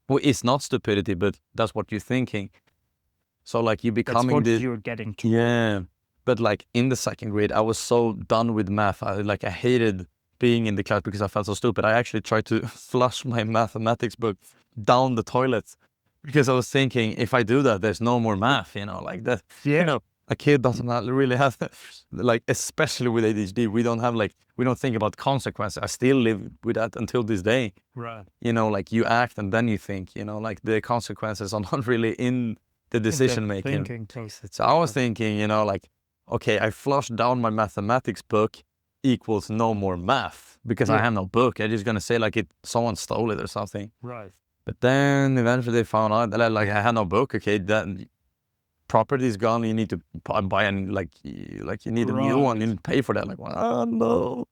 Well, it's not stupidity, but that's what you're thinking. So like you becoming That's what you're getting to. Yeah. But like in the second grade, I was so done with math. I hated being in the class because I felt so stupid. I actually tried to flush my mathematics book down the toilet because I was thinking, if I do that, there's no more math, like that. Yeah. You know, a kid doesn't really have, like, especially with ADHD, we don't think about consequences. I still live with that until this day. Right. Like you act and then you think, like the consequences are not really in the decision making. Thinking process. So I was thinking, like, okay, I flushed down my mathematics book equals no more math because I have no book. I'm just gonna say like someone stole it or something. Right. But then eventually they found out that like I had no book. Okay, then property is gone. You need to buy and like you need a new one. You need to pay for that. Like, oh no.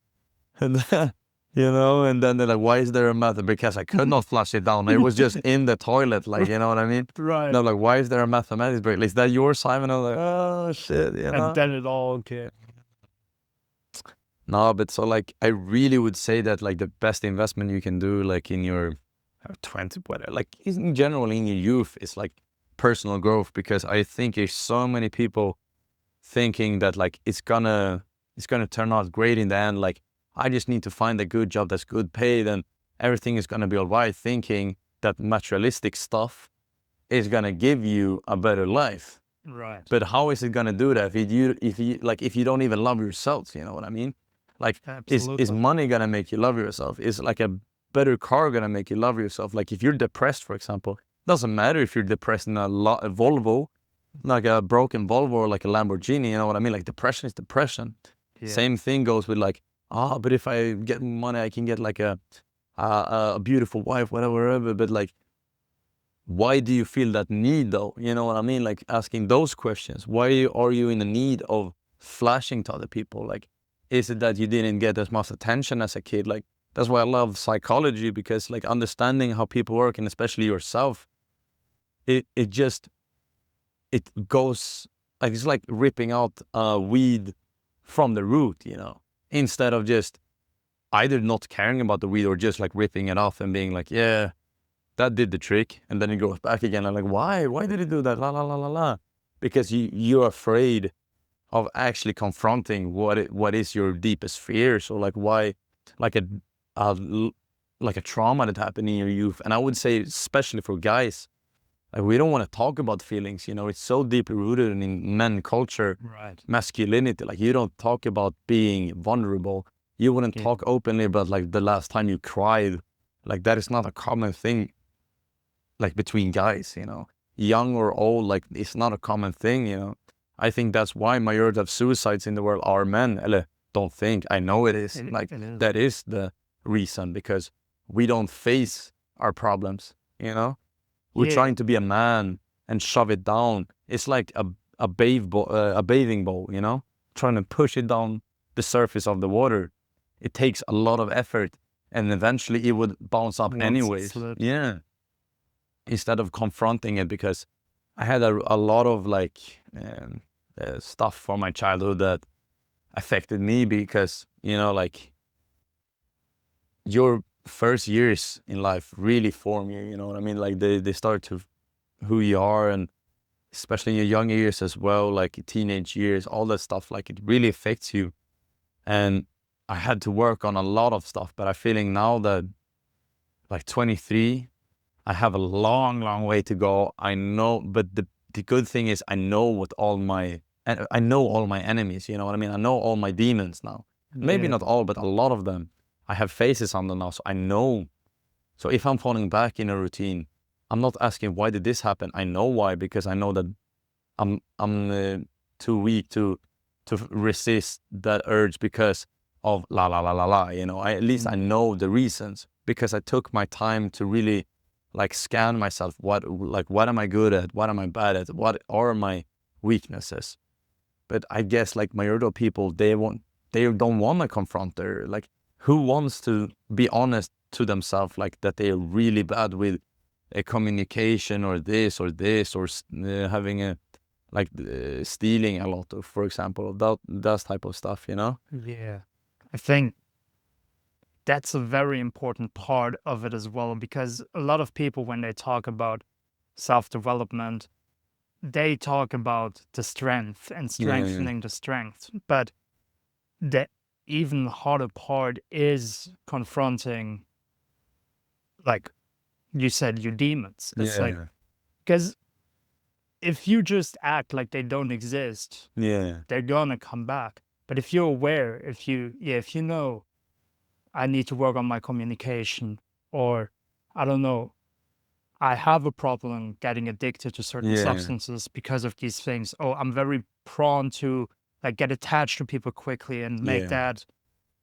And then, and then they're like, why is there a math? Because I could not flush it down. It was just in the toilet, like, you know what I mean? Right. And I'm like, why is there a mathematics break? Is that yours, Simon? I was like, oh shit, And then it all came. No, but so like, I really would say that like the best investment you can do, like in your 20, whatever, like in general in your youth, is like personal growth, because I think there's so many people thinking that like it's gonna turn out great in the end. Like I just need to find a good job that's good paid and everything is gonna be all right, thinking that materialistic stuff is gonna give you a better life. Right. But how is it gonna do that if you don't even love yourself? You know what I mean? Like is money gonna make you love yourself? Is like a better car gonna make you love yourself? Like if you're depressed, for example, doesn't matter if you're depressed in a Volvo, like a broken Volvo or like a Lamborghini, you know what I mean? Like depression is depression. Yeah. Same thing goes with like, but if I get money, I can get like a beautiful wife, whatever. But like, why do you feel that need though? You know what I mean? Like asking those questions. Why are you in the need of flashing to other people? Like, is it that you didn't get as much attention as a kid? Like, that's why I love psychology, because like understanding how people work, and especially yourself, it goes like, it's like ripping out a weed from the root, instead of just either not caring about the weed or just like ripping it off and being like, yeah, that did the trick. And then it goes back again. I'm like, why did it do that? La, la, la, la, la. Because you're afraid of actually confronting what is your deepest fear. So like, why, like a trauma that happened in your youth. And I would say, especially for guys, like we don't want to talk about feelings, it's so deeply rooted in men culture, right? Masculinity. Like you don't talk about being vulnerable. You wouldn't talk openly about like the last time you cried. Like that is not a common thing, like between guys, young or old, like it's not a common thing, I think that's why majority of suicides in the world are men. Don't think, I know it is. That is the reason, because we don't face our problems, We're trying to be a man and shove it down. It's like a bathing bowl, trying to push it down the surface of the water. It takes a lot of effort, and eventually it would bounce up anyways. Yeah. Instead of confronting it, because I had a lot of like stuff from my childhood that affected me, because like your first years in life really form you, you know what I mean? Like they start to who you are, and especially in your young years as well, like teenage years, all that stuff, like it really affects you. And I had to work on a lot of stuff, but I'm feeling now that like 23, I have a long, long way to go. I know, but the good thing is I know what all my, and I know all my enemies, you know what I mean? I know all my demons now. Maybe Yeah. not all, but a lot of them. I have faces on them now, so I know. So if I'm falling back in a routine, I'm not asking why did this happen. I know why, because I know that I'm too weak to resist that urge because of la la la la la. You know, at least I know the reasons because I took my time to really like scan myself. What am I good at? What am I bad at? What are my weaknesses? But I guess like majority of people, they don't want to confront their like. Who wants to be honest to themselves like that they're really bad with a communication or this or this or having a like stealing a lot of, for example, that type of stuff, you know? Yeah. I think that's a very important part of it as well, because a lot of people, when they talk about self-development, they talk about the strength and Yeah, yeah, strengthening the strength. But the even harder part is confronting, like you said, your demons. It's like, yeah, because if you just act like they don't exist, yeah, they're gonna come back. But if you're aware, if you know, I need to work on my communication, or I don't know, I have a problem getting addicted to certain yeah, substances because of these things. Oh, I'm very prone to like get attached to people quickly and make yeah,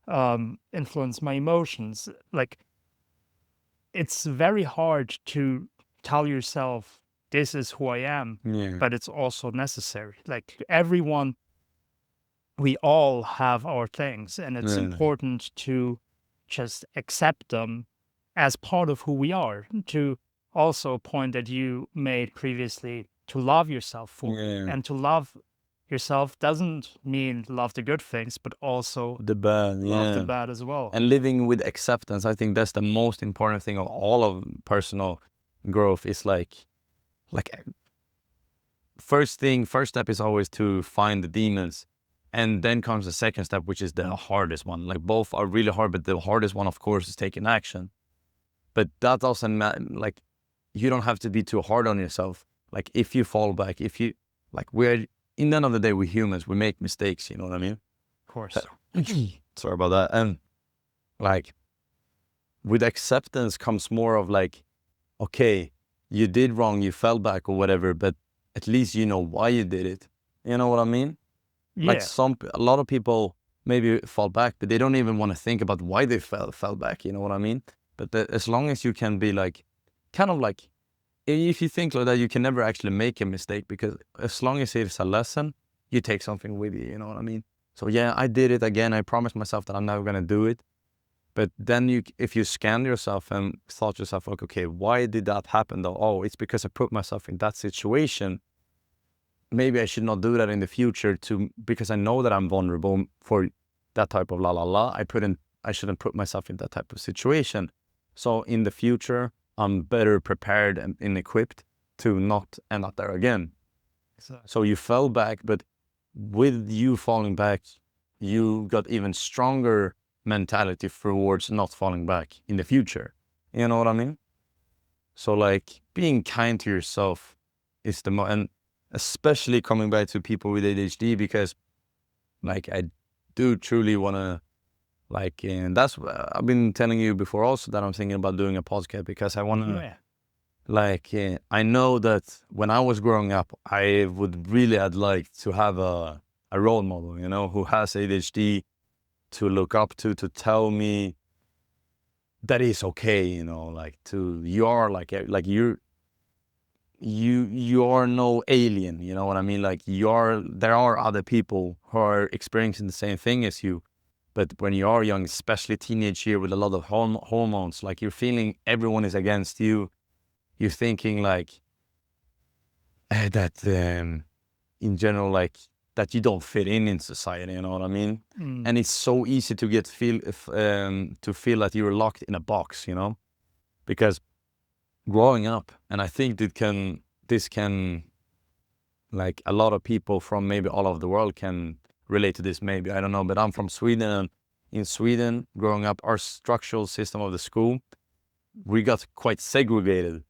that influence my emotions. Like, it's very hard to tell yourself this is who I am, yeah, but it's also necessary. Like, everyone, we all have our things, and it's yeah, important to just accept them as part of who we are. To also a point that you made previously, to love yourself for it. yeah. And to love yourself doesn't mean love the good things, but also The bad, love the yeah. bad as well. And living with acceptance, I think that's the most important thing of all of personal growth. Is like first step is always to find the demons, and then comes the second step, which is the hardest one. Like both are really hard, but the hardest one, of course, is taking action. But that doesn't matter. Like you don't have to be too hard on yourself. Like if you fall back, if you like, we're in the end of the day, we're humans. We make mistakes. You know what I mean? Of course. Sorry about that. And like with acceptance comes more of like, okay, you did wrong, you fell back or whatever, but at least you know why you did it. You know what I mean? Like Yeah. a lot of people maybe fall back, but they don't even want to think about why they fell back. You know what I mean? But as long as you can be like, kind of like, if you think like that, you can never actually make a mistake, because as long as it's a lesson, you take something with you. You know what I mean? So yeah, I did it again. I promised myself that I'm never gonna do it. But then if you scan yourself and thought yourself, like, okay, why did that happen though? Oh, it's because I put myself in that situation. Maybe I should not do that in the future because I know that I'm vulnerable for that type of la la la. I shouldn't put myself in that type of situation. So in the future, I'm better prepared and equipped to not end up there again. Exactly. So you fell back, but with you falling back, you got even stronger mentality towards not falling back in the future. You know what I mean? So like being kind to yourself is and especially coming back to people with ADHD, because like I do truly want to like, and that's I've been telling you before also that I'm thinking about doing a podcast, because I want to Yeah. like, I know that when I was growing up, I would really, I'd like to have a role model, you know, who has ADHD to look up to tell me that is okay, you know, like you are like you are no alien, you know what I mean? Like there are other people who are experiencing the same thing as you. But when you are young, especially teenage year with a lot of hormones, like you're feeling everyone is against you. You're thinking like that in general, like that you don't fit in society, you know what I mean? Mm. And it's so easy to to feel that you're locked in a box, you know, because growing up, and I think this can like a lot of people from maybe all over the world can relate to this, maybe, I don't know, but I'm from Sweden, and in Sweden, growing up, our structural system of the school, we got quite segregated.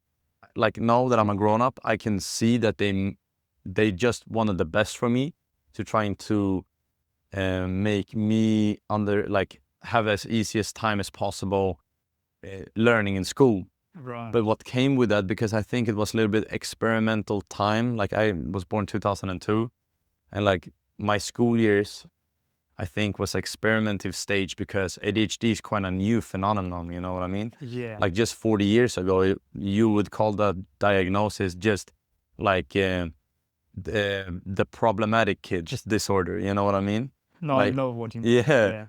Like now that I'm a grown up, I can see that they just wanted the best for me, to trying to make me have as easiest time as possible learning in school. Right. But what came with that, because I think it was a little bit experimental time. Like I was born 2002, and like my school years, I think, was experimental stage, because ADHD is quite a new phenomenon. You know what I mean? Yeah. Like just 40 years ago, you would call that diagnosis just like the problematic kid Just- disorder. You know what I mean? No, I Like, know what you mean. yeah.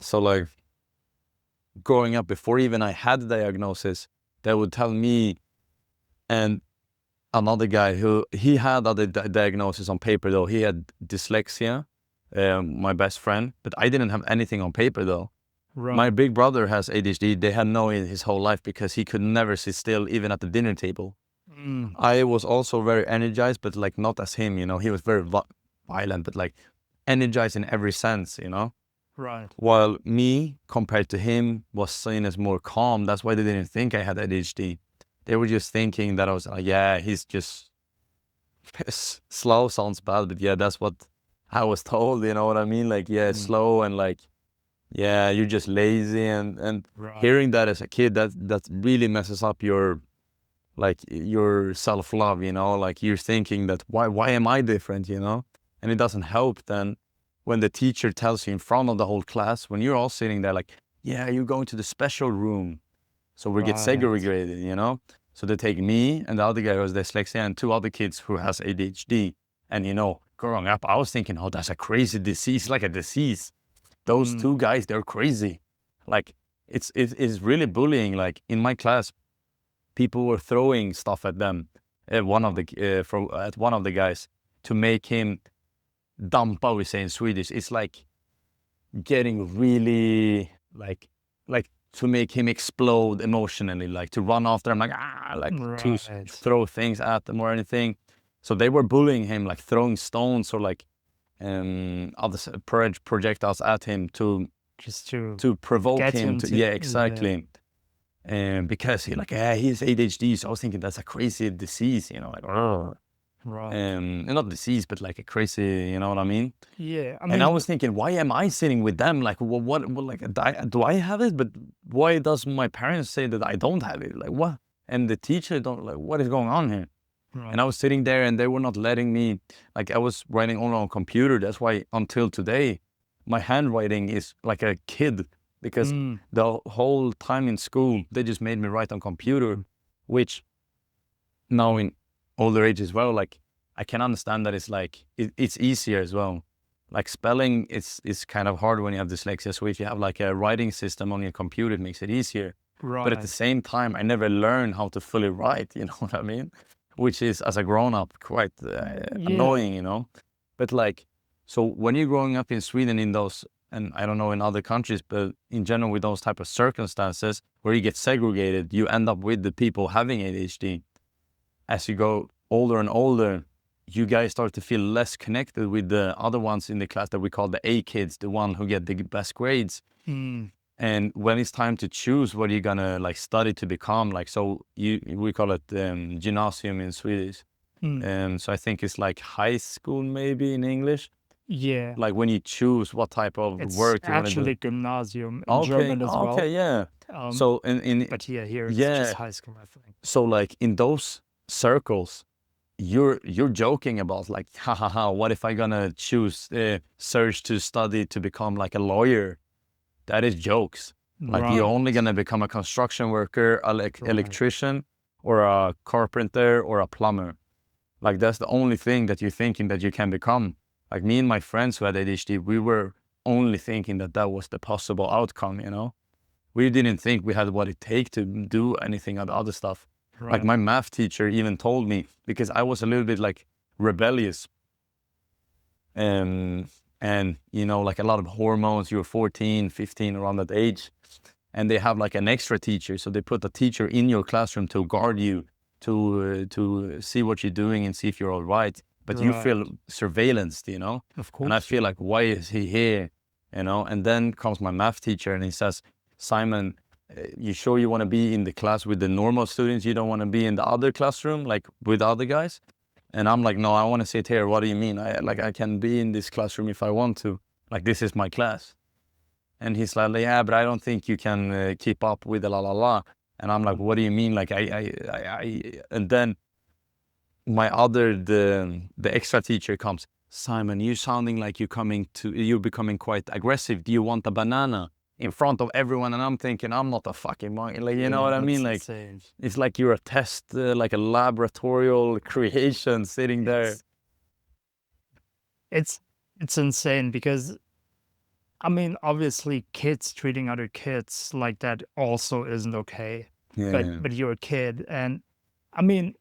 So like growing up, before even I had the diagnosis, they would tell me and another guy who he had other diagnosis on paper though. He had dyslexia, my best friend, but I didn't have anything on paper though. Right. My big brother has ADHD. They had no in his whole life, because he could never sit still, even at the dinner table. Mm. I was also very energized, but like not as him, you know. He was very violent, but like energized in every sense, you know. Right. While me, compared to him, was seen as more calm. That's why they didn't think I had ADHD. They were just thinking that I was like, yeah, he's just slow. Sounds bad, but yeah, that's what I was told. You know what I mean? Like, yeah, slow, and like, yeah, you're just lazy, and Right. hearing that as a kid, that really messes up your self-love. You know, like you're thinking that why am I different? You know, and it doesn't help then when the teacher tells you in front of the whole class, when you're all sitting there like, yeah, you're going to the special room. So we get Right. segregated, you know? So they take me and the other guy who has dyslexia and two other kids who has ADHD. And, you know, growing up, I was thinking, oh, that's a crazy disease, like a disease. Those two guys, they're crazy. Like, it's really bullying. Like, in my class, people were throwing stuff at them, at one of the guys, to make him dampa, we say in Swedish. It's like getting really like to make him explode emotionally, like to run after him, like to Right. throw things at them or anything. So they were bullying him, like throwing stones or like other projectiles at him Just to provoke get him him to, to- yeah, exactly. Because he like, yeah, he's ADHD. So I was thinking that's a crazy disease, you know, like, Right. not disease, but like a crazy, you know what I mean? Yeah. I And mean, I was thinking, why am I sitting with them? Like, what like, do I have it? But why does my parents say that I don't have it? Like, what? And the teacher don't, like, what is going on here? right. And I was sitting there and they were not letting me, like, I was writing only on computer. That's why until today, my handwriting is like a kid, because the whole time in school, they just made me write on computer, which now in older age as well, like, I can understand that it's like, it's easier as well. Like spelling is kind of hard when you have dyslexia. So if you have like a writing system on your computer, it makes it easier. Right. But at the same time, I never learned how to fully write, you know what I mean? Which is, as a grown-up, quite annoying, you know? But like, so when you're growing up in Sweden in those, and I don't know in other countries, but in general with those type of circumstances where you get segregated, you end up with the people having ADHD. As you go older and older, you guys start to feel less connected with the other ones in the class that we call the A kids, the one who get the best grades. And when it's time to choose what you're gonna like study to become, like, so we call it gymnasium in Swedish. So I think it's like high school maybe in English. Yeah. Like when you choose what type of It's work you want to do. actually gymnasium in German as well. Okay, yeah. So But yeah, here it's yeah. just high school, I think. So like in those circles, you're joking about like, ha ha ha, what if I gonna choose search to study to become like a lawyer? That is jokes. Like Right. you're only gonna become a construction worker, electrician, or a carpenter or a plumber. Like that's the only thing that you're thinking that you can become. Like me and my friends who had ADHD, we were only thinking that that was the possible outcome, you know? We didn't think we had what it take to do anything of the other stuff. Right. Like my math teacher even told me, because I was a little bit like rebellious. um, and you know, like a lot of hormones. You're 14, 15, around that age, and they have like an extra teacher. So they put a teacher in your classroom to guard you, to see what you're doing and see if you're all right. But you Right. feel surveillanced, you know. Of And I course. feel like, why is he here? You know. And then comes my math teacher, and he says, Simon, you sure you want to be in the class with the normal students? You don't want to be in the other classroom, like with other guys? And I'm like, no, I want to sit here. What do you mean? I can be in this classroom if I want to. Like, this is my class. And he's like, yeah, but I don't think you can keep up with the la la la. And I'm like, what do you mean? Like, and then the extra teacher comes. Simon, you sounding like you're becoming quite aggressive. Do you want a banana in front of everyone? And I'm thinking, I'm not a fucking monkey. Like, you know Yeah, what I mean? that's Like, insane. it's like you're a test, like a laboratorial creation sitting there. It's it's insane because I mean, obviously, kids treating other kids like that also isn't okay. Yeah, But you're a kid, and I mean,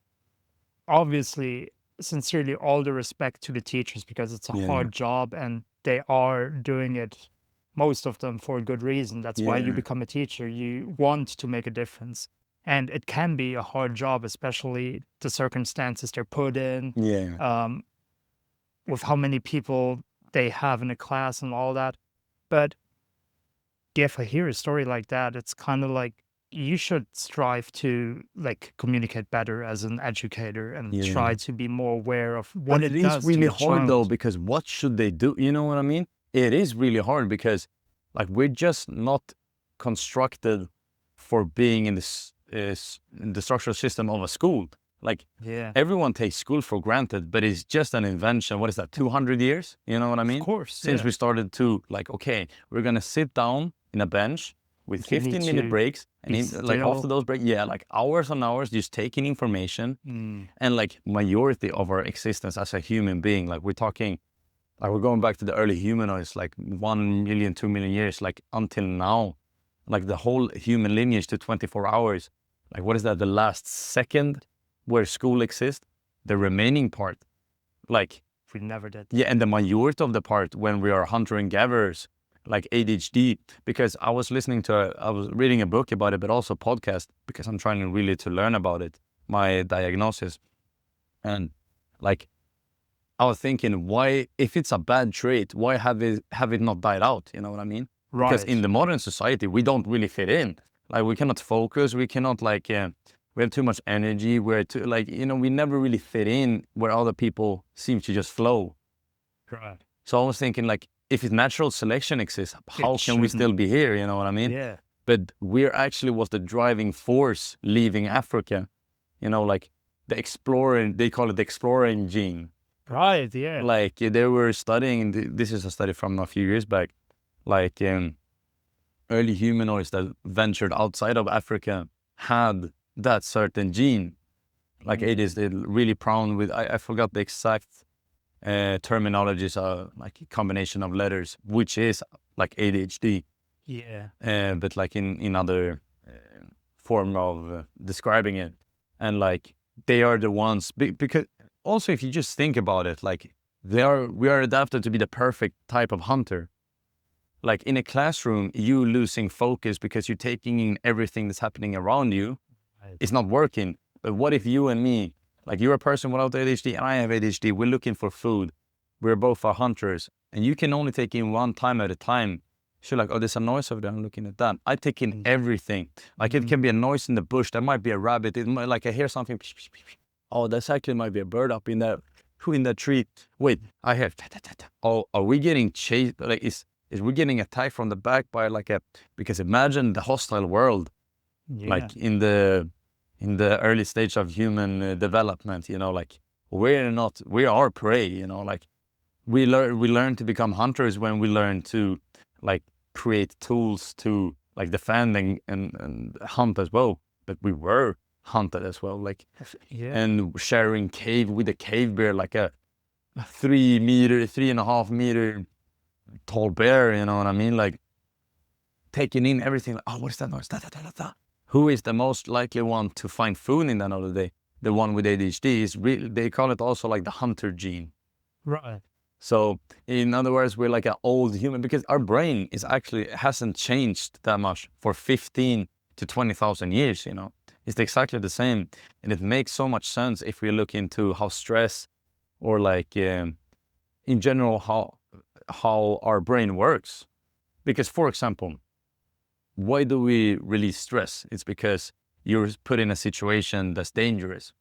obviously, sincerely, all the respect to the teachers because it's a yeah, hard job and they are doing it, most of them for a good reason. That's why you yeah, become a teacher. You want to make a difference. And it can be a hard job, especially the circumstances they're put in, yeah. um, with how many people they have in a class and all that. But if I hear a story like that, it's kind of like you should strive to like communicate better as an educator and Yeah. try to be more aware of what But it it is does to really your hard though, child. because what should they do? You know what I mean? It is really hard because, like, we're just not constructed for being in in the structural system of a school. Like, Yeah, everyone takes school for granted, but it's just an invention. What is that? 200 years? You know what I of mean? course. Since Yeah, we started to, like, okay, we're gonna sit down in a bench with you need 15-minute to breaks, and be like after still. those breaks, yeah, like hours and hours just taking information. Mm, And like majority of our existence as a human being, like we're talking, like we're going back to the early humanoids, like 1 million, 2 million years, like until now, like the whole human lineage to 24 hours. Like, what is that? The last second where school exists, the remaining part, like, we never did. yeah, and the majority of the part when we are hunter and gatherers, like ADHD, because I was reading a book about it, but also podcast because I'm trying really to learn about it, my diagnosis. And like, I was thinking, why, if it's a bad trait, why have it not died out? You know what I mean? Because in Right. the modern society, we don't really fit in. Like, we cannot focus. We cannot like, we have too much energy. We're too, like, you know, we never really fit in where other people seem to just flow. Right. So I was thinking, like, if natural selection exists, how It can we shouldn't. still be here? You know what I mean? Yeah. But we're actually was the driving force leaving Africa. You know, like the exploring, they call it the exploring gene. Right. Yeah. Like, they were studying, this is a study from a few years back, like, early humanoids that ventured outside of Africa had that certain gene. Like, it is really prone with, I forgot the exact terminologies, like a combination of letters, which is like ADHD, Yeah. but like in other form of describing it. And like, they are the ones, because also if you just think about it, like, we are adapted to be the perfect type of hunter. Like, in a classroom, you losing focus because you're taking in everything that's happening around you. Right. It's not working. But what if you and me, like, you're a person without ADHD and I have ADHD, we're looking for food. We're both are hunters, and you can only take in one time at a time. So like, oh, there's a noise over there, I'm looking at that. I take in Mm, everything. Like, it mhm. can be a noise in the bush. That might be a rabbit. It might, like, I hear something. Oh, that's actually might be a bird up in that, who in that tree. Wait, I hear. Oh, are we getting chased? Like, is we getting attacked from the back by like a, because imagine the hostile world, Yeah. like in the early stage of human development, you know, like, we are prey, you know, like, we learn to become hunters when we learn to like create tools to like defend and hunt as well. But we were hunted as well, like, Yeah. and sharing cave with a cave bear, like a 3 meter, 3.5 meter tall bear, you know what I mean? Like, taking in everything, like, oh, what is that noise? Da, da, da, da, da. Who is the most likely one to find food in another day? The one with ADHD is really, they call it also like the hunter gene. Right. So in other words, we're like an old human because our brain is actually hasn't changed that much for 15 to 20,000 years, you know. It's exactly the same. And it makes so much sense if we look into how stress or like in general how our brain works. Because for example, why do we release stress? It's because you're put in a situation that's dangerous.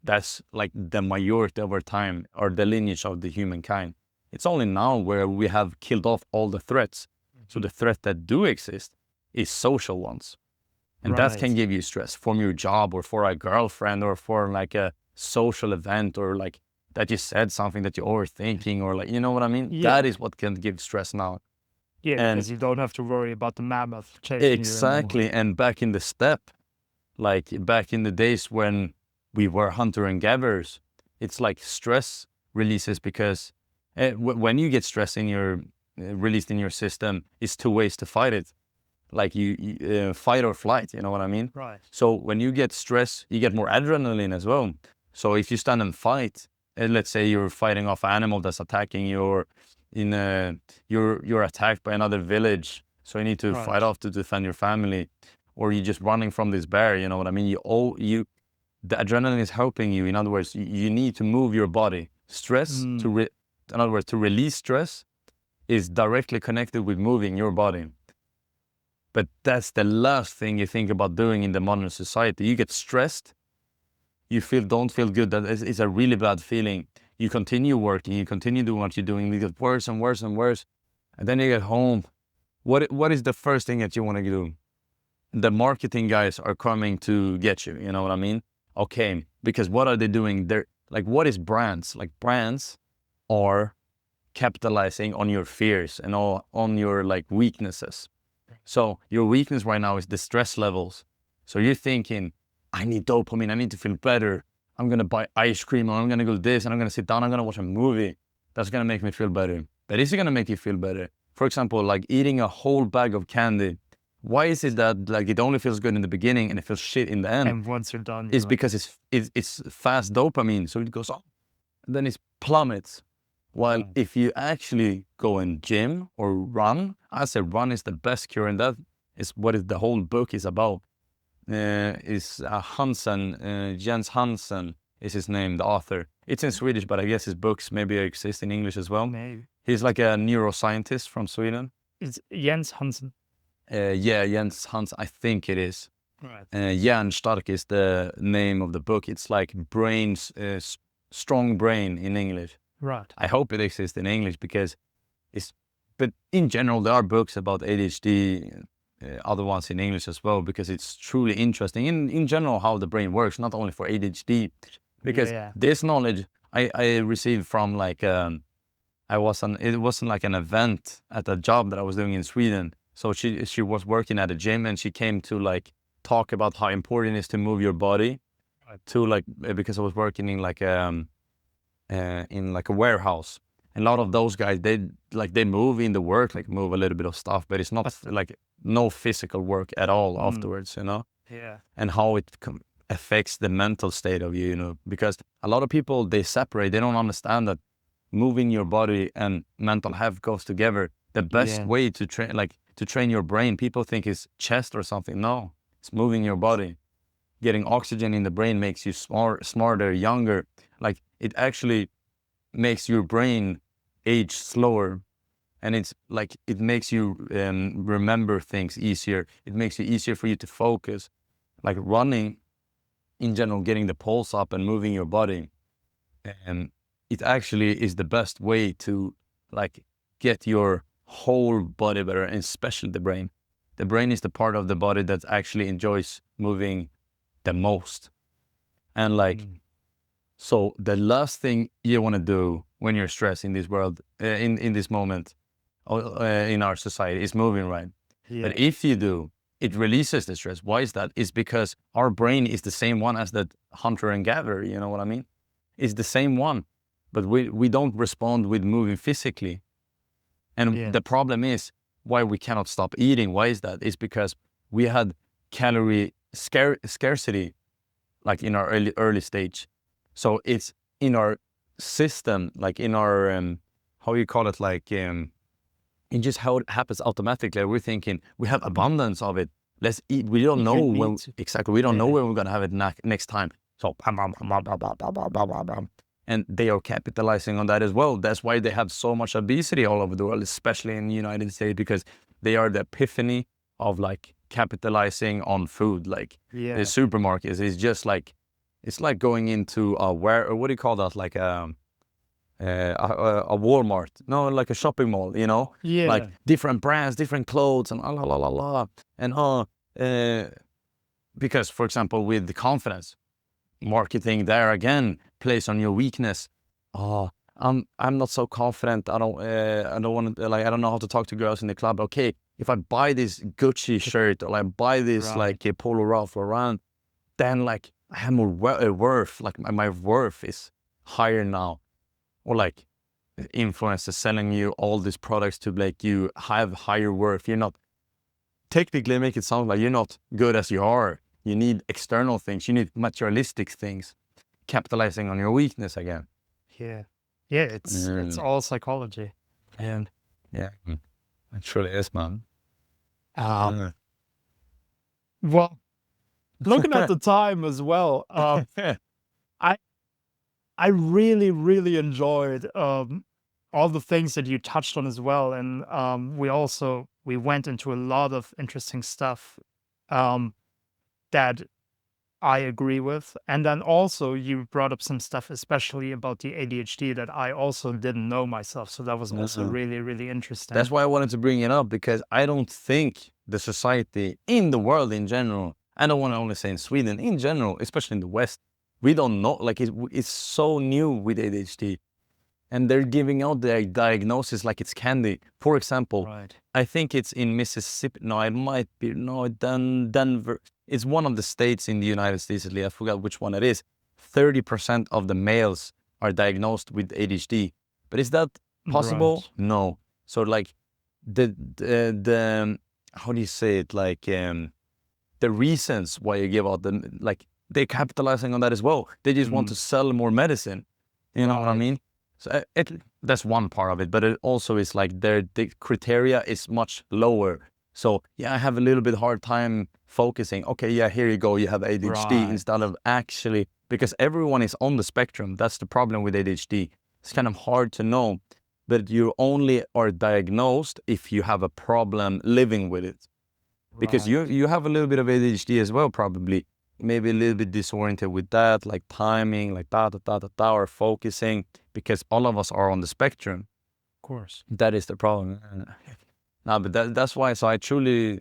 That's like the majority of our time or the lineage of the humankind. It's only now where we have killed off all the threats. So the threat that do exist is social ones. And that can Right. give you stress from your job or for a girlfriend or for like a social event or like that you said something that you're overthinking or like, you know what I mean? That Yeah. is what can give stress now. Yeah, And because you don't have to worry about the mammoth chasing you anymore. exactly. And back in the steppe, like back in the days when we were hunter and gatherers, it's like stress releases because when you get stress in your released in your system, it's two ways to fight it. Like you fight or flight, you know what I mean? Right. So when you get stress, you get more adrenaline as well. So if you stand and fight, and let's say you're fighting off an animal that's attacking you, or in you're attacked by another village, so you need to fight Right. off to defend your family, or you're just running from this bear, you know what I mean? The adrenaline is helping you. In other words, you need to move your body. Stress Mm. in other words, to release stress is directly connected with moving your body. But that's the last thing you think about doing in the modern society. You get stressed, you don't feel good. That is a really bad feeling. You continue working, you continue doing what you're doing, you get worse and worse and worse. And then you get home. What is the first thing that you want to do? The marketing guys are coming to get you, you know what I mean? Okay, because what are they doing? They're like, what is brands? Like brands are capitalizing on your fears and all on your like weaknesses. So your weakness right now is the stress levels. So you're thinking, I need dopamine, I need to feel better. I'm gonna buy ice cream, or I'm gonna go this, and I'm gonna sit down, I'm gonna watch a movie. That's gonna make me feel better. But is it gonna make you feel better? For example, like eating a whole bag of candy. Why is it that like it only feels good in the beginning and it feels shit in the end? And once you're done, you're It's like, because it's fast dopamine, so it goes up, and then it plummets. While right. if you actually go and gym or run, I say run is the best cure, and that is what the whole book is about. Is Hansen, Jens Hansen is his name, the author. It's in Swedish, but I guess his books maybe exist in English as well. Maybe. He's like a neuroscientist from Sweden. It's Jens Hansen. Yeah, Jens Hansen, I think it is. Right. Hjärnstark is the name of the book. It's like brains, strong brain in English. Right. I hope it exists in English because but in general, there are books about ADHD, other ones in English as well, because it's truly interesting in general how the brain works, not only for ADHD. Because Yeah. this knowledge I received from like, it wasn't like an event at a job that I was doing in Sweden. So she was working at a gym and she came to like talk about how important it is to move your body Right. to like, because I was working in like a warehouse. And a lot of those guys, they move in the work, like move a little bit of stuff, but it's not like no physical work at all afterwards, you know? Yeah. And how it affects the mental state of you, you know? Because a lot of people, they separate, they don't understand that moving your body and mental health goes together. The best Yeah. way to train your brain, people think is chest or something. No, it's moving your body. Getting oxygen in the brain makes you smarter, younger. Like it actually makes your brain age slower, and it's like it makes you remember things easier. It makes it easier for you to focus. Like running in general, getting the pulse up and moving your body, and it actually is the best way to like get your whole body better, and especially the brain. The brain is the part of the body that actually enjoys moving the most. And like, so the last thing you want to do when you're stressed in this world, in this moment, in our society, is moving, right? Yeah. But if you do, it releases the stress. Why is that? It's because our brain is the same one as that hunter and gatherer. You know what I mean? It's the same one, but we don't respond with moving physically. And the problem is why we cannot stop eating. Why is that? It's because we had calorie scarcity, like in our early stage. So it's in our system, like in our how you call it, like it just how it happens automatically. We're thinking we have abundance of it. Let's eat. We don't know You need when to. exactly. We don't know Yeah. when we're gonna have it next time. So bam, bam, bam, bam, bam, bam, bam, bam, bam, bam, bam. And they are capitalizing on that as well. That's why they have so much obesity all over the world, especially in the United States, because they are the epiphany of like capitalizing on food. Like the Yeah. supermarkets is just like it's like going into a where, what do you call that? Like a Walmart, no, like a shopping mall, you know, like Yeah. different brands, different clothes, and la la la la, and because for example with the confidence marketing, there again plays on your weakness. Oh, I'm not so confident. I don't want to like I don't know how to talk to girls in the club. Okay, if I buy this Gucci shirt or I buy this Right. like a Polo Ralph Lauren, then like I have more worth. Like my worth is higher now. Or like influencers selling you all these products to make you have higher worth. You're not technically make it sound like you're not good as you are. You need external things. You need materialistic things. Capitalizing on your weakness again. Yeah. Yeah. It's all psychology. And Yeah, it truly is, man. um, well, looking at the time as well, I I really, really enjoyed all the things that you touched on as well, and we went into a lot of interesting stuff um, that I agree with, and then also you brought up some stuff, especially about the ADHD that I also didn't know myself. So that was also really, really That's interesting. why I wanted to bring it up, because I don't think the society in the world in general, I don't want to only say in Sweden, in general, especially in the West, we don't know, like it's so new with ADHD, and they're giving out their diagnosis like it's candy. For example, Right. I think it's in Mississippi. No, it might be, no, Denver. It's one of the states in the United States, at least. I forgot which one it is. 30% of the males are diagnosed with ADHD. But is that possible? Right. No. So like the how do you say it? Like the reasons why you give out the, like they're capitalizing on that as well. They just want to sell more medicine. You know what I Right. mean? So that's one part of it, but it also is like the criteria is much lower. So yeah, I have a little bit hard time focusing. Okay, yeah, here you go. You have ADHD, Right. instead of actually, because everyone is on the spectrum. That's the problem with ADHD. It's kind of hard to know, but you only are diagnosed if you have a problem living with it. Because Right. you have a little bit of ADHD as well, probably. Maybe a little bit disoriented with that, like timing, like or focusing, because all of us are on the spectrum. Of course. That is the problem. No, but that's why. So I truly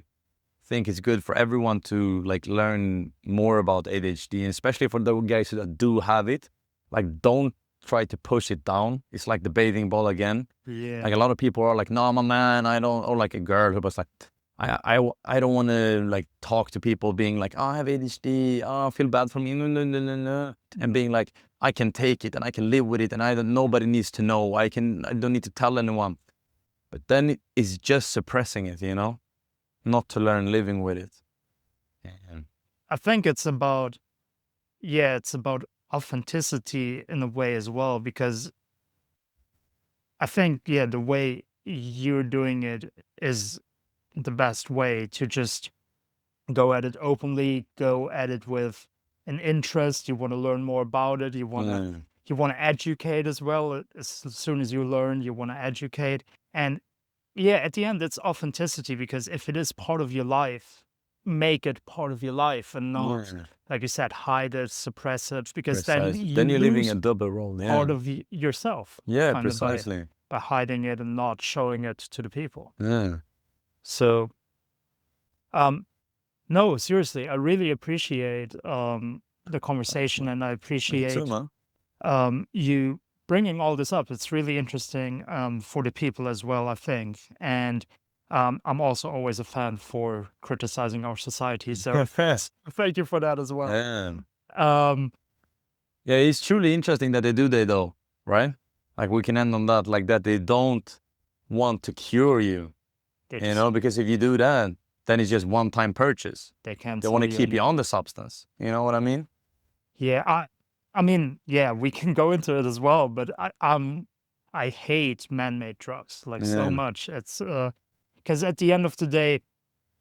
think it's good for everyone to like learn more about ADHD, and especially for the guys that do have it. Like, don't try to push it down. It's like the bathing ball again. Like a Yeah. lot of people are like, no, I'm a man. I don't, or like a girl who was like, I don't want to like talk to people being like, oh, I have ADHD. Oh, I feel bad for me. No, no, no, no, no. And being like, I can take it and I can live with it, and nobody needs to know. I don't need to tell anyone. But then it is just suppressing it, you know, not to learn living with it. Yeah. I think it's about authenticity in a way as well, because I think, the way you're doing it is the best way to just go at it openly, go at it with an interest. You want to learn more about it. Mm. You want to educate as well. As soon as you learn, you want to educate. And yeah, at the end, it's authenticity, because if it is part of your life, make it part of your life and not, Yeah. like you said, hide it, suppress it, because then Precisely. you Then you're living a lose double role. part Yeah. of yourself, Yeah, kind of precisely. by hiding it and not showing it to the people. Yeah. So, um, no, seriously, I really appreciate the conversation, and I Me too, appreciate man. you bringing all this up. It's really interesting for the people as well, I think. And I'm also always a fan for criticizing our society. So thank you for that as well. Yeah. Um, Yeah, it's truly interesting that they do that though, right? Like we can end on that, like that they don't want to cure you, they you just know, because if you do that, then it's just one-time purchase. they They want cancel to you keep you and on the substance. You know what I mean? yeah, I mean, yeah, we can go into it as well, but I hate man-made drugs like so much. It's because at the end of the day,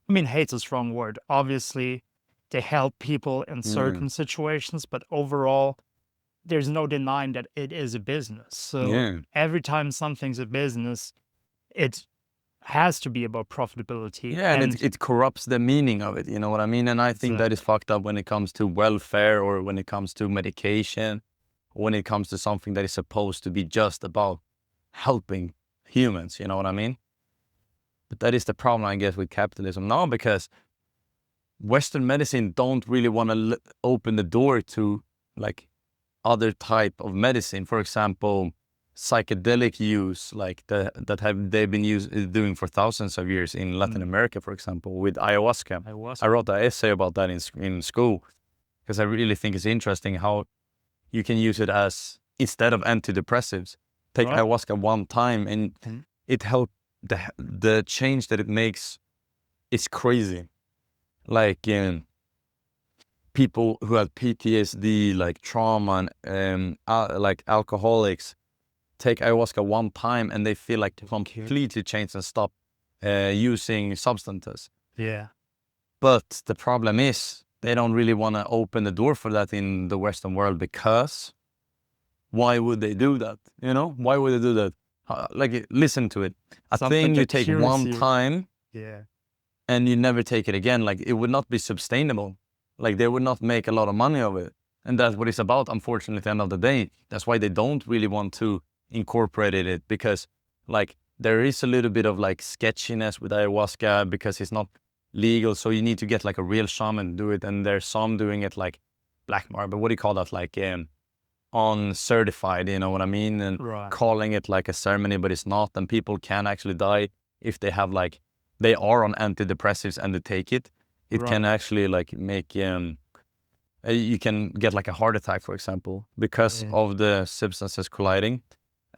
I mean, hate's a strong word. Obviously, they help people in Yeah. certain situations, but overall, there's no denying that it is a business. So Yeah. every time something's a business, it has to be about profitability. Yeah, and it corrupts the meaning of it, you know what I mean? And I think that is Exactly. fucked up when it comes to welfare or when it comes to medication, when it comes to something that is supposed to be just about helping humans, you know what I mean? But that is the problem, I guess, with capitalism now, because Western medicine don't really want to open the door to like other type of medicine. For example, psychedelic use, like they've been doing for thousands of years in Latin America, for example, with ayahuasca. I wrote an essay about that in school because I really think it's interesting how you can use it as instead of antidepressives. Take Right. ayahuasca one time and Mhm. it helped. The change that it makes is crazy. Like people who have PTSD, like trauma, and like alcoholics, take ayahuasca one time and they feel like completely changed and stop using substances. Yeah. But the problem is they don't really want to open the door for that in the Western world, because why would they do that? You know, why would they do that? Like, listen to it. A Something thing you that take cures one you. time Yeah. and you never take it again, like it would not be sustainable. Like they would not make a lot of money of it. And that's what it's about, unfortunately, at the end of the day. That's why they don't really want to incorporate it, because like there is a little bit of like sketchiness with ayahuasca because it's not legal. So you need to get like a real shaman to do it. And there's some doing it like black market, but what do you call that? Like uncertified, you know what I mean? And Right. calling it like a ceremony, but it's not. And people can actually die if they have like, they are on antidepressives and they take it. It can Right. actually like make, you can get like a heart attack, for example, because Yeah. of the substances colliding.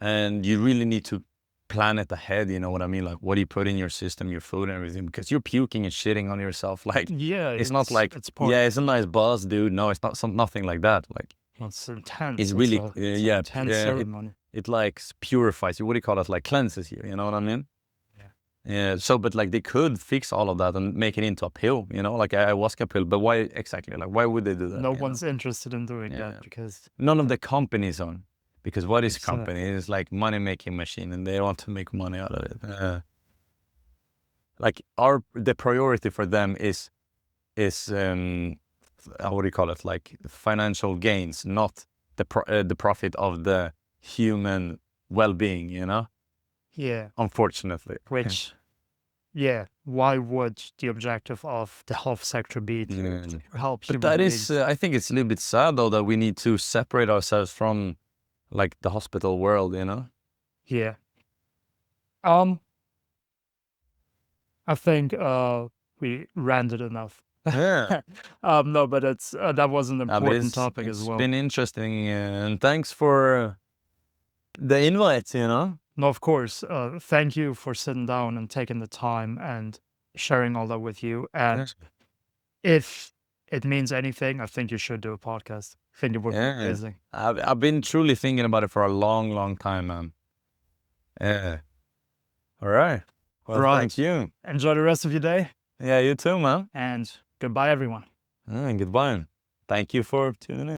And you really need to plan it ahead, you know what I mean? Like, what do you put in your system, your food and everything? Because you're puking and shitting on yourself. Like, Yeah, it's not like, it's part yeah, of it's a nice buzz, dude. No, it's not nothing like that. Like, it's intense. it's really, It's an yeah, intense ceremony. it like purifies you. What do you call it? Like cleanses you, you know what I mean? Yeah. Yeah. So, but like they could fix all of that and make it into a pill, you know, like a ayahuasca pill. But why exactly? Like, why would they do that? No You know? one's interested in doing Yeah. that because None of the companies on, because what is exactly. company? It's like money making machine, and they want to make money out of it. Like the priority for them is what do you call it? Like financial gains, not the profit of the human well-being. You know, Yeah. unfortunately. Which yeah, why would the objective of the health sector be to Yeah. help But human that is, beings? I think it's a little bit sad though that we need to separate ourselves from like the hospital world. You know. Yeah. Um, I think we ranted enough. Yeah. No, but it's that was an But important topic as it's well. been interesting, and thanks for the invite. You know. No, of course. Thank you for sitting down and taking the time and sharing all that with you. Yeah. And if it means anything, I think you should do a podcast. I think it would be Yeah. amazing. I've been truly thinking about it for a long, long time, man. Yeah. All right. Well, thank Right. you. Enjoy the rest of your day Yeah, you too, man. and goodbye, everyone. And goodbye. Thank you for tuning in.